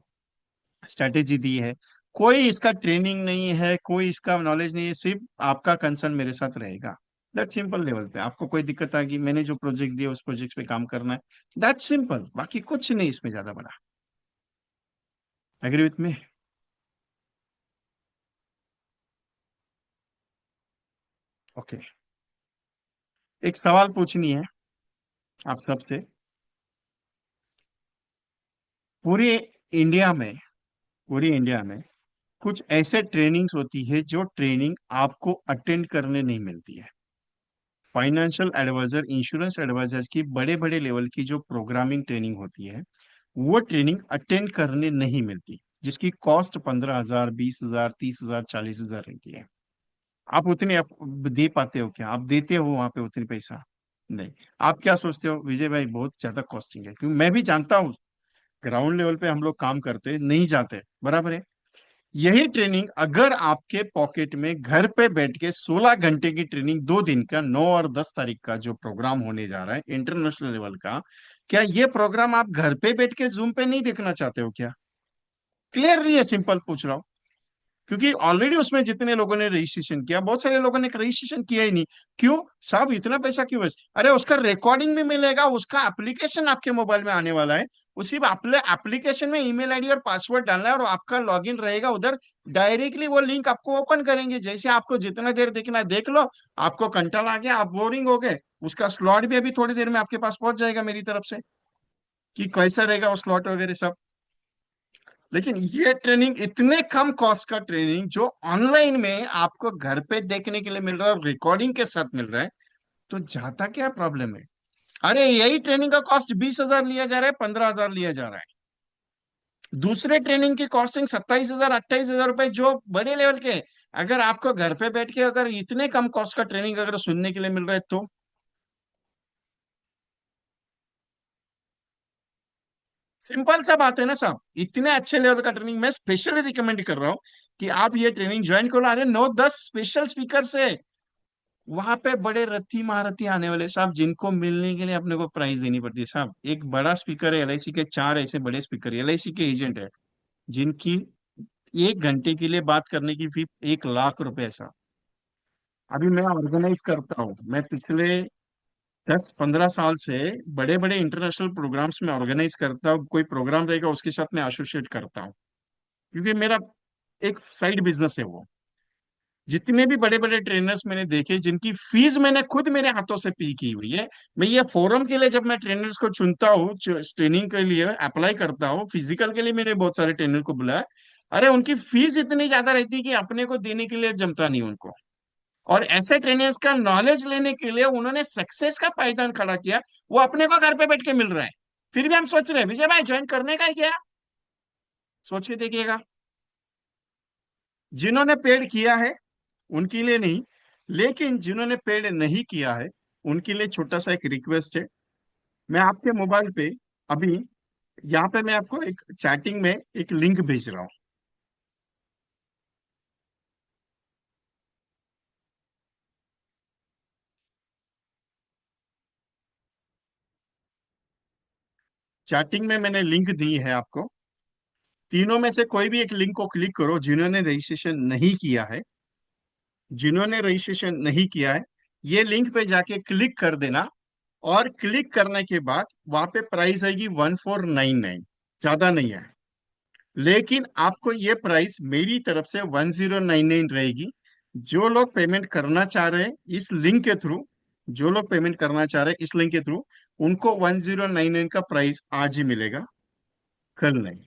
A: स्ट्रैटेजी दी है, कोई इसका ट्रेनिंग नहीं है, कोई इसका नॉलेज नहीं है, सिर्फ आपका कंसर्न मेरे साथ रहेगा। दैट सिंपल लेवल पे आपको कोई दिक्कत आ गई, मैंने जो प्रोजेक्ट दिया उस प्रोजेक्ट पे काम करना है। दैट सिंपल, बाकी कुछ नहीं इसमें ज्यादा बड़ा। Agree with me? ओके। एक सवाल पूछनी है आप सबसे। पूरे इंडिया में, पूरी इंडिया में कुछ ऐसे ट्रेनिंग्स होती है जो ट्रेनिंग आपको अटेंड करने नहीं मिलती है। फाइनेंशियल एडवाइजर, इंश्योरेंस एडवाइजर की बड़े बड़े लेवल की जो प्रोग्रामिंग ट्रेनिंग होती है, वो ट्रेनिंग अटेंड करने नहीं मिलती, जिसकी कॉस्ट 15,000, 20,000, 30,000, 40,000 रहती है। आप उतने दे पाते हो क्या? आप देते हो वहां पे उतने पैसा? नहीं। आप क्या सोचते हो विजय भाई, बहुत ज्यादा कॉस्टिंग है? क्योंकि मैं भी जानता हूँ, ग्राउंड लेवल पे हम लोग काम करते नहीं जाते, बराबर है। यही ट्रेनिंग अगर आपके पॉकेट में घर पे बैठ के 16 घंटे की ट्रेनिंग, 2 दिन का, 9 और 10 तारीख का जो प्रोग्राम होने जा रहा है इंटरनेशनल लेवल का, क्या ये प्रोग्राम आप घर पे बैठ के जूम पे नहीं देखना चाहते हो क्या? क्लियरली है, सिंपल पूछ रहा हूँ। क्योंकि ऑलरेडी उसमें जितने लोगों ने रजिस्ट्रेशन किया, बहुत सारे लोगों ने रजिस्ट्रेशन किया ही नहीं। क्यों साहब, इतना पैसा क्यों वेस्ट? अरे उसका रिकॉर्डिंग भी मिलेगा, उसका एप्लीकेशन आपके मोबाइल में आने वाला है। उसी एप्लीकेशन में ईमेल आईडी और पासवर्ड डालना है और आपका लॉगिन रहेगा उधर। डायरेक्टली वो लिंक आपको ओपन करेंगे, जैसे आपको जितना देर देखना है देख लो। आपको कंटाल आ गया, आप बोरिंग हो गए, उसका स्लॉट भी अभी थोड़ी देर में आपके पास पहुंच जाएगा मेरी तरफ से, कि कैसा रहेगा वो स्लॉट वगैरह सब। लेकिन ये ट्रेनिंग, इतने कम कॉस्ट का ट्रेनिंग जो ऑनलाइन में आपको घर पे देखने के लिए मिल रहा है और रिकॉर्डिंग के साथ मिल रहा है, तो जाता क्या प्रॉब्लम है? अरे यही ट्रेनिंग का कॉस्ट 20,000 लिया जा रहा है, 15,000 लिया जा रहा है। दूसरे ट्रेनिंग की कॉस्टिंग 27,000, 28,000 रुपए, जो बड़े लेवल के। अगर आपको घर पे बैठ के अगर इतने कम कॉस्ट का ट्रेनिंग अगर सुनने के लिए मिल रहा है, तो सिंपल सा बात है ना साहब। इतने अच्छे लेवल का ट्रेनिंग मैं स्पेशली रिकमेंड कर रहा हूँ कि आप ये ट्रेनिंग ज्वाइन करो। अरे 9-10 स्पेशल स्पीकर से वहां पे बड़े रथी महारथी आने वाले साहब, जिनको मिलने के लिए अपने को प्राइस देनी पड़ती है साहब। एक बड़ा स्पीकर है एलआईसी के, 4 ऐसे बड़े स्पीकर एलआईसी के एजेंट है, जिनकी 1 घंटे के लिए बात करने की फी 1 लाख रुपए है साहब। अभी मैं ऑर्गेनाइज करता हूँ, मैं पिछले 10-15 साल से बड़े बड़े इंटरनेशनल प्रोग्राम्स में ऑर्गेनाइज करता हूँ। कोई प्रोग्राम रहेगा उसके साथ मैं एसोसिएट करता हूँ, क्योंकि मेरा एक साइड बिजनेस है वो। जितने भी बड़े बड़े ट्रेनर्स मैंने देखे, जिनकी फीस मैंने खुद मेरे हाथों से पे की हुई है। मैं ये फोरम के लिए जब मैं ट्रेनर्स को चुनता हूँ, ट्रेनिंग के लिए अप्लाई करता हूँ, फिजिकल के लिए मैंने बहुत सारे ट्रेनर को बुलाया। अरे उनकी फीस इतनी ज्यादा रहती है कि अपने को देने के लिए जमता नहीं उनको। और ऐसे ट्रेनर्स का नॉलेज लेने के लिए उन्होंने सक्सेस का पायदान खड़ा किया। वो अपने को घर पे बैठ के मिल रहा है। फिर भी हम सोच रहे हैं विजय भाई ज्वाइन करने का है क्या? सोच के देखिएगा। जिन्होंने पेड किया है उनके लिए नहीं, लेकिन जिन्होंने पेड नहीं किया है उनके लिए छोटा सा एक रिक्वेस्ट है। मैं आपके मोबाइल पे अभी, यहाँ पे मैं आपको एक चैटिंग में एक लिंक भेज रहा हूँ। चैटिंग में मैंने लिंक दी है आपको। तीनों में से कोई भी एक लिंक को क्लिक करो, जिन्होंने रजिस्ट्रेशन नहीं किया है, जिन्होंने रजिस्ट्रेशन नहीं किया है, ये लिंक पे जाके क्लिक कर देना। और क्लिक करने के बाद वहां पे प्राइस आएगी 1499, ज्यादा नहीं है। लेकिन आपको ये प्राइस मेरी तरफ से 1099 रहेगी। जो लोग पेमेंट करना चाह रहे हैं इस लिंक के थ्रू, जो लोग पेमेंट करना चाह रहे हैं इस लिंक के थ्रू, उनको 1099 का प्राइस आज ही मिलेगा, कल नहीं।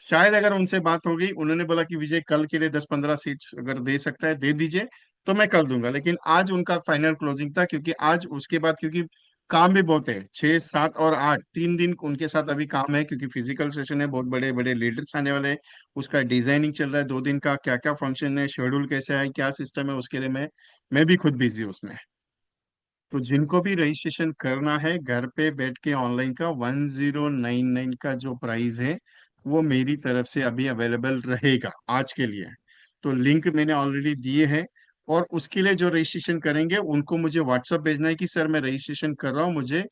A: शायद अगर उनसे बात हो गई, उन्होंने बोला कि विजय कल के लिए 10-15 सीट्स अगर दे सकता है दे दीजिए, तो मैं कल दूंगा। लेकिन आज उनका फाइनल क्लोजिंग था, क्योंकि आज उसके बाद, क्योंकि काम भी बहुत है, 6, 7 और 8, 3 दिन उनके साथ अभी काम है, क्योंकि फिजिकल सेशन है, बहुत बड़े बड़े लीडर्स आने वाले हैं। उसका डिजाइनिंग चल रहा है 2 दिन का, क्या क्या फंक्शन है, शेड्यूल कैसे है, क्या सिस्टम है, उसके लिए मैं भी खुद बिजी हूँ उसमें। तो जिनको भी रजिस्ट्रेशन करना है, घर पे बैठ के ऑनलाइन का 1099 का जो प्राइस है, वो मेरी तरफ से अभी अवेलेबल रहेगा आज के लिए। तो लिंक मैंने ऑलरेडी दिए है। और उसके लिए जो रजिस्ट्रेशन करेंगे उनको मुझे व्हाट्सएप भेजना है कि सर मैं रजिस्ट्रेशन कर रहा हूँ, मुझे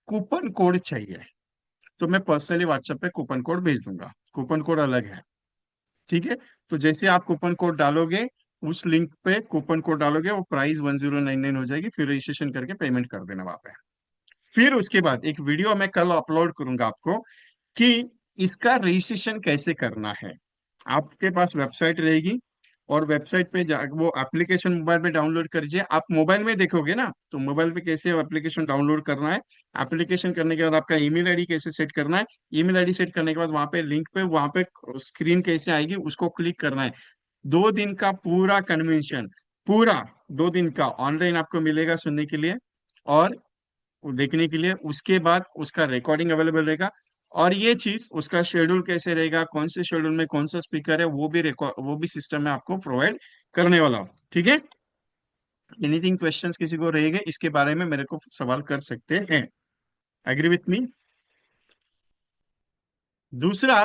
A: कूपन कोड चाहिए। तो मैं पर्सनली व्हाट्सएप पे कूपन कोड भेज दूंगा, कूपन कोड अलग है। ठीक है। तो जैसे आप कूपन कोड डालोगे, उस लिंक पे कूपन कोड डालोगे, वो प्राइस 1099 हो जाएगी, फिर रजिस्ट्रेशन करके पेमेंट कर देना वहां पे। फिर उसके बाद एक वीडियो मैं कल अपलोड करूंगा आपको कि इसका रजिस्ट्रेशन कैसे करना है। आपके पास वेबसाइट रहेगी, और वेबसाइट पे जा वो एप्लीकेशन मोबाइल पे डाउनलोड करिए। आप मोबाइल में देखोगे ना, तो मोबाइल पे कैसे एप्लीकेशन डाउनलोड करना है, एप्लीकेशन करने के बाद आपका ईमेल आईडी कैसे सेट करना है, ईमेल आईडी सेट करने के बाद वहां पे लिंक पे, वहां पे स्क्रीन कैसे आएगी, उसको क्लिक करना है। 2 दिन का पूरा कन्वेंशन, पूरा 2 दिन का ऑनलाइन आपको मिलेगा सुनने के लिए और देखने के लिए। उसके बाद उसका रिकॉर्डिंग अवेलेबल रहेगा। और ये चीज, उसका शेड्यूल कैसे रहेगा, कौन से शेड्यूल में कौन सा स्पीकर है, वो भी रिकॉर्ड, वो भी सिस्टम में आपको प्रोवाइड करने वाला हूँ। ठीक है। एनीथिंग क्वेश्चंस किसी को रहेगा इसके बारे में, मेरे को सवाल कर सकते हैं। Agree with me. दूसरा,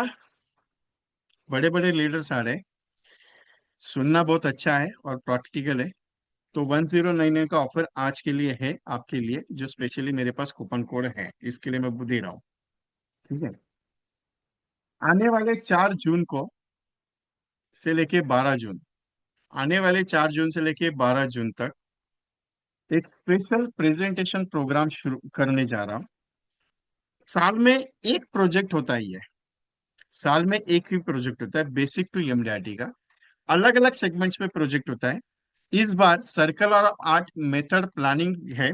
A: बड़े बड़े लीडर्स आ रहे हैं, सुनना बहुत अच्छा है और प्रैक्टिकल है। तो 1099 का ऑफर आज के लिए है आपके लिए, जो स्पेशली मेरे पास कूपन कोड है, इसके लिए मैं दे रहा हूँ। ठीक है। आने वाले 4 जून को से लेके 12 जून, आने वाले 4 जून से लेके 12 जून तक एक स्पेशल प्रेजेंटेशन प्रोग्राम शुरू करने जा रहा हूँ। साल में एक प्रोजेक्ट होता ही है, साल में एक ही प्रोजेक्ट होता है, बेसिक टू एमडीआरटी का। अलग अलग सेगमेंट्स में प्रोजेक्ट होता है। इस बार सर्कल और आर्ट मेथड प्लानिंग है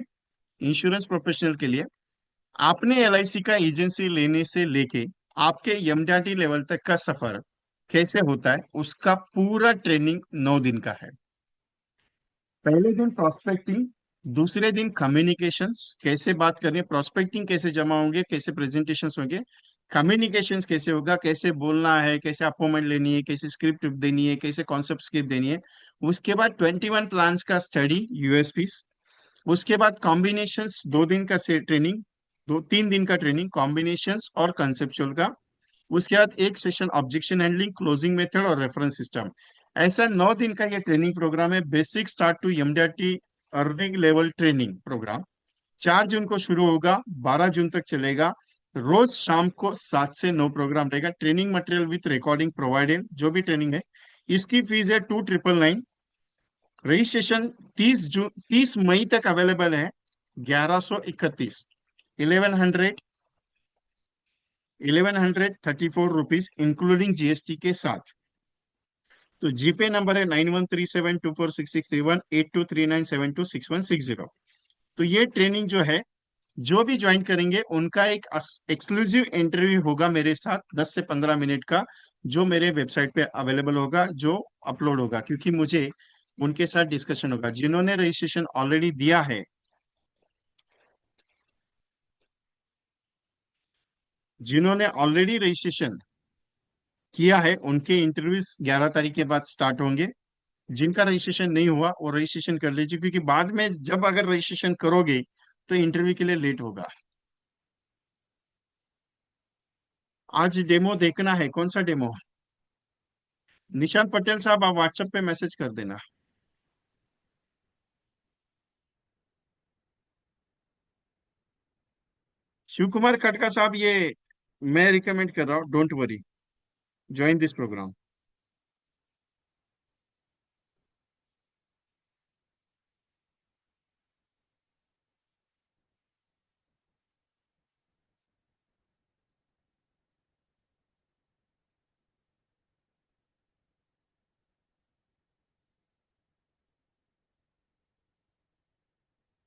A: इंश्योरेंस प्रोफेशनल के लिए। आपने एलआईसी का एजेंसी लेने से लेके आपके एमडीआरटी लेवल तक का सफर कैसे होता है, उसका पूरा ट्रेनिंग 9 दिन का है। पहले दिन प्रोस्पेक्टिंग, दूसरे दिन कम्युनिकेशंस, कैसे बात करनी है, प्रोस्पेक्टिंग कैसे जमा होंगे, कैसे प्रेजेंटेशंस होंगे, कम्युनिकेशंस कैसे होगा, कैसे बोलना है, कैसे अपॉइंटमेंट लेनी है, कैसे स्क्रिप्ट देनी है, कैसे कॉन्सेप्ट स्क्रिप्ट देनी है। उसके बाद 21 प्लान्स का स्टडी, यूएसपीस। उसके बाद कॉम्बिनेशंस, 2 दिन का से ट्रेनिंग, 3 दिन का ट्रेनिंग कॉम्बिनेशंस और कंसेप्चुअल का। उसके बाद एक session objection handling, closing method और रेफरेंस सिस्टम। ऐसा 9 दिन का ये ट्रेनिंग प्रोग्राम है, basic start to MDRT earning level training program. 4 जून को शुरू होगा, 12 जून तक चलेगा। रोज शाम को 7 से 9 प्रोग्राम रहेगा। Training material with recording provided, जो भी ट्रेनिंग है। इसकी फीस है 2999। रजिस्ट्रेशन 30 मई तक अवेलेबल है। 1131, 1134 रुपीज इंक्लूडिंग जीएसटी के साथ। तो जीपे नंबर है 9137246631, 8239726160। तो ये ट्रेनिंग जो है, जो भी ज्वाइन करेंगे उनका एक एक्सक्लूसिव इंटरव्यू होगा मेरे साथ, 10 से 15 मिनट का, जो मेरे वेबसाइट पे अवेलेबल होगा, जो अपलोड होगा, क्योंकि मुझे उनके साथ डिस्कशन होगा। जिन्होंने रजिस्ट्रेशन ऑलरेडी दिया है, जिन्होंने ऑलरेडी रजिस्ट्रेशन किया है, उनके इंटरव्यूज 11 तारीख के बाद स्टार्ट होंगे। जिनका रजिस्ट्रेशन नहीं हुआ वो रजिस्ट्रेशन कर लीजिए, क्योंकि बाद में जब अगर रजिस्ट्रेशन करोगे तो इंटरव्यू के लिए लेट होगा। आज डेमो देखना है, कौन सा डेमो? निशांत पटेल साहब, आप व्हाट्सएप पे मैसेज कर देना। शिव कुमार खटका साहब, ये मैं रिकमेंड कर रहा हूँ, don't worry. Join this program.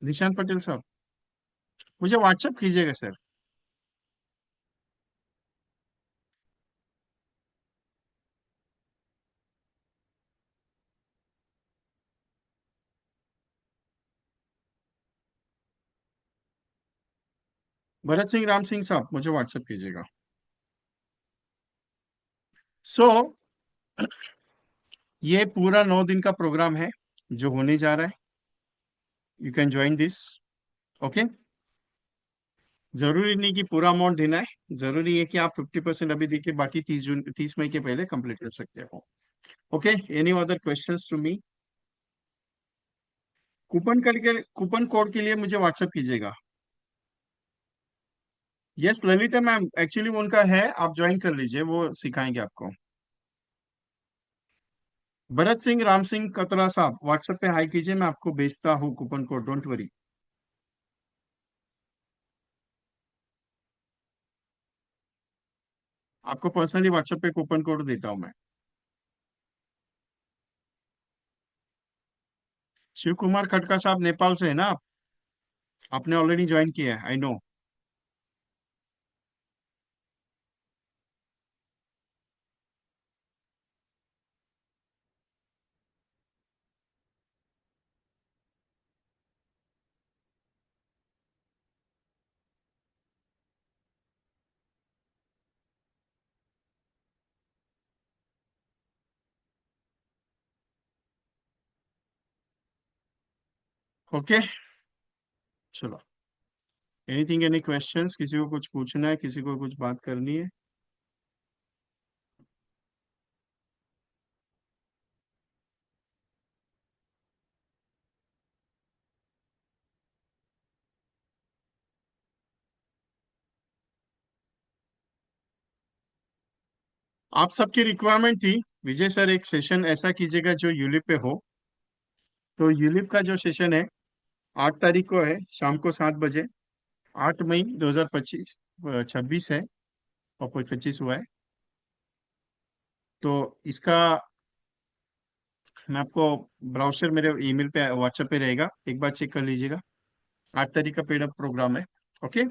A: Nishant Patel साहब, मुझे व्हाट्सएप कीजिएगा सर। भरत सिंह राम सिंह साहब, मुझे व्हाट्सएप कीजिएगा। सो ये पूरा 9 दिन का प्रोग्राम है जो होने जा रहा है। You can join this. Okay. जरूरी नहीं कि पूरा अमाउंट देना है, जरूरी है कि आप 50% अभी देखिए, बाकी 30 जून 30 मई के पहले कंप्लीट कर सकते हो। Okay. Any other questions to me? Coupon code के लिए मुझे व्हाट्सएप कीजिएगा। यस ललिता मैम, एक्चुअली वो उनका है, आप ज्वाइन कर लीजिए, वो सिखाएंगे आपको। भरत सिंह राम सिंह कतरा साहब, व्हाट्सएप पे हाई कीजिए, मैं आपको भेजता हूँ कूपन कोड, डोंट वरी। आपको पर्सनली व्हाट्सएप पे कूपन कोड देता हूँ मैं। शिव कुमार खटका साहब, नेपाल से है ना आप? आपने ऑलरेडी ज्वाइन किया है, आई नो। ओके, चलो। Anything, any questions? किसी को कुछ पूछना है, किसी को कुछ बात करनी है? आप सबकी रिक्वायरमेंट थी, विजय सर एक सेशन ऐसा कीजिएगा जो यूलिप पे हो। तो यूलिप का जो सेशन है 8 तारीख को है, शाम को 7 बजे। 8 मई 2025, 26 है, और कोई 25 हुआ है। तो इसका मैं आपको ब्राउचर मेरे ईमेल पे व्हाट्सएप पे रहेगा, एक बार चेक कर लीजिएगा। 8 तारीख का पेड अप प्रोग्राम है। ओके।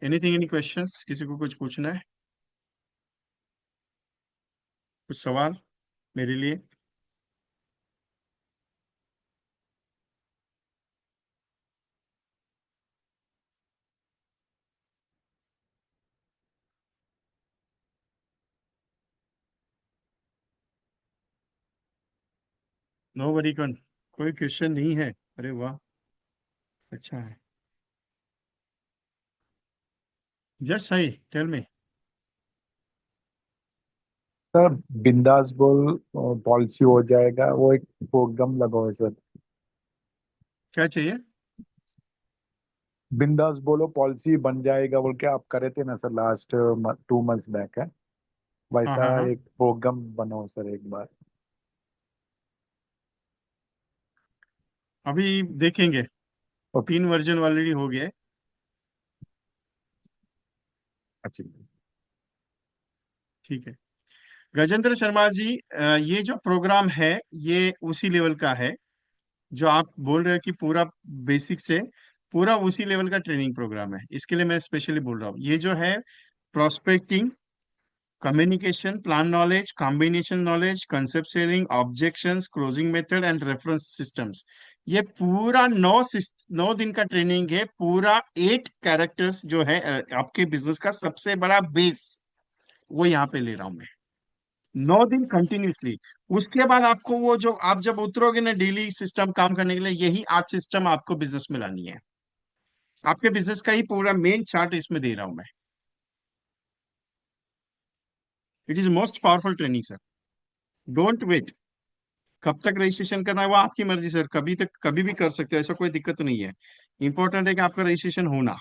A: Anything, any questions? किसी को कुछ पूछना है, कुछ सवाल मेरे लिए? नो वरी कन, कोई क्वेश्चन नहीं है? अरे वाह, अच्छा है। जस्ट सही, टेल मी।
B: सर बिंदास बोल पॉलिसी हो जाएगा, वो एक प्रोग्राम लगाओ है सर।
A: क्या चाहिए?
B: बिंदास बोलो पॉलिसी बन जाएगा बोल के आप करे थे ना सर, लास्ट 2 मंथ्स बैक है।
A: हाँ
B: वैसा
A: हाँ हाँ,
B: एक प्रोग्राम बनाओ सर एक बार।
A: अभी देखेंगे।
B: ओके
A: 3 वर्जन ऑलरेडी हो गया है।
B: अच्छा।
A: ठीक है। गजेंद्र शर्मा जी, ये जो प्रोग्राम है ये उसी लेवल का है जो आप बोल रहे हो कि पूरा बेसिक से पूरा उसी लेवल का ट्रेनिंग प्रोग्राम है। इसके लिए मैं स्पेशली बोल रहा हूँ, ये जो है prospecting, communication, plan knowledge, combination knowledge, concept selling, objections, closing method and reference systems, ये पूरा 9 दिन का ट्रेनिंग है। पूरा 8 कैरेक्टर्स जो है आपके बिजनेस का सबसे बड़ा बेस, वो यहाँ पे ले रहा हूं मैं। 9 दिन कंटिन्यूसली। उसके बाद आपको वो जो आप जब उतरोगे ना डेली सिस्टम काम करने के लिए, यही 8 सिस्टम आपको बिजनेस में लानी है। आपके बिजनेस का ही पूरा मेन चार्ट इसमें दे रहा हूं मैं। It is most powerful training sir. Don't wait. कब तक रजिस्ट्रेशन करना है वो आपकी मर्जी सर, कभी तक कभी भी कर सकते हो, ऐसा कोई दिक्कत नहीं है। इंपॉर्टेंट है कि आपका रजिस्ट्रेशन होना।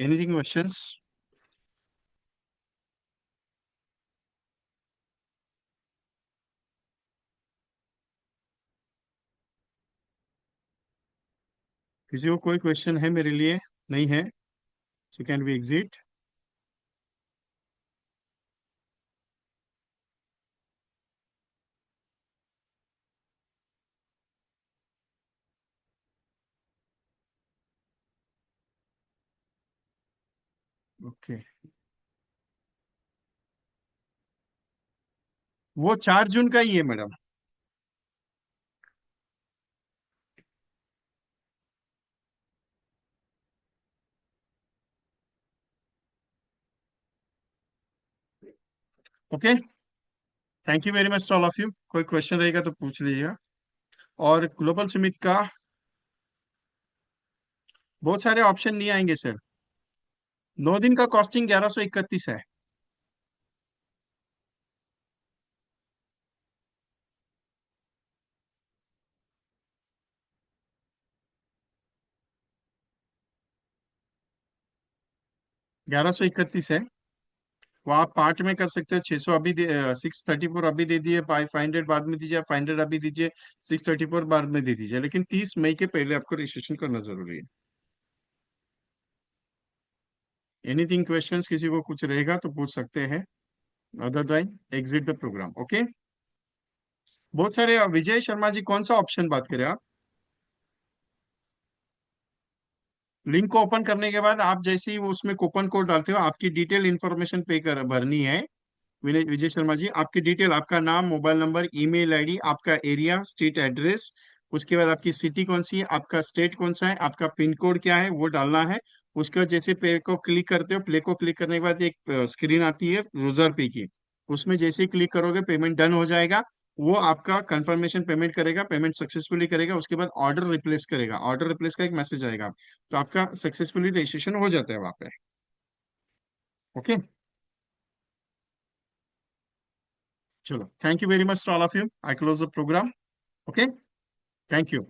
A: Anything questions? किसी को कोई क्वेश्चन है मेरे लिए? नहीं है? So can we exit? Okay, वो 4 जून का ही है madam. Okay, thank you very much to all of you. कोई क्वेश्चन रहेगा तो पूछ लीजिएगा। और ग्लोबल समिट का बहुत सारे ऑप्शन नहीं आएंगे सर। 9 दिन का कॉस्टिंग 1131 है। 1131 है। वो आप पार्ट में कर सकते हो। 600 अभी 634 अभी दे दिए, 500 बाद में दीजिए, 500 अभी दीजिए, 634 बाद में दे दीजिए, लेकिन 30 मई के पहले आपको रजिस्ट्रेशन करना जरूरी है। एनीथिंग क्वेश्चंस किसी को कुछ रहेगा तो पूछ सकते हैं, otherwise exit the program. Okay, बहुत सारे विजय शर्मा जी, कौन सा ऑप्शन बात करें आप? लिंक को ओपन करने के बाद आप जैसे ही वो उसमें कूपन कोड डालते हो, आपकी डिटेल इंफॉर्मेशन पे कर भरनी है। विनय विजय शर्मा जी, आपकी डिटेल, आपका नाम, मोबाइल नंबर, ईमेल आईडी, आपका एरिया, स्ट्रीट एड्रेस, उसके बाद आपकी सिटी कौन सी है, आपका स्टेट कौन सा है, आपका पिन कोड क्या है, वो डालना है। उसके बाद जैसे पे को क्लिक करते हो, प्ले को क्लिक करने के बाद एक स्क्रीन आती है रोजर पे की। उसमें जैसे ही क्लिक करोगे पेमेंट डन हो जाएगा। वो आपका कंफर्मेशन पेमेंट करेगा, पेमेंट सक्सेसफुली करेगा, उसके बाद ऑर्डर रिप्लेस करेगा, ऑर्डर रिप्लेस का एक मैसेज आएगा, तो आपका सक्सेसफुली रजिस्ट्रेशन हो जाता है वहां पे। ओके, चलो, thank you very much to all of you. I close the program. Okay, thank you.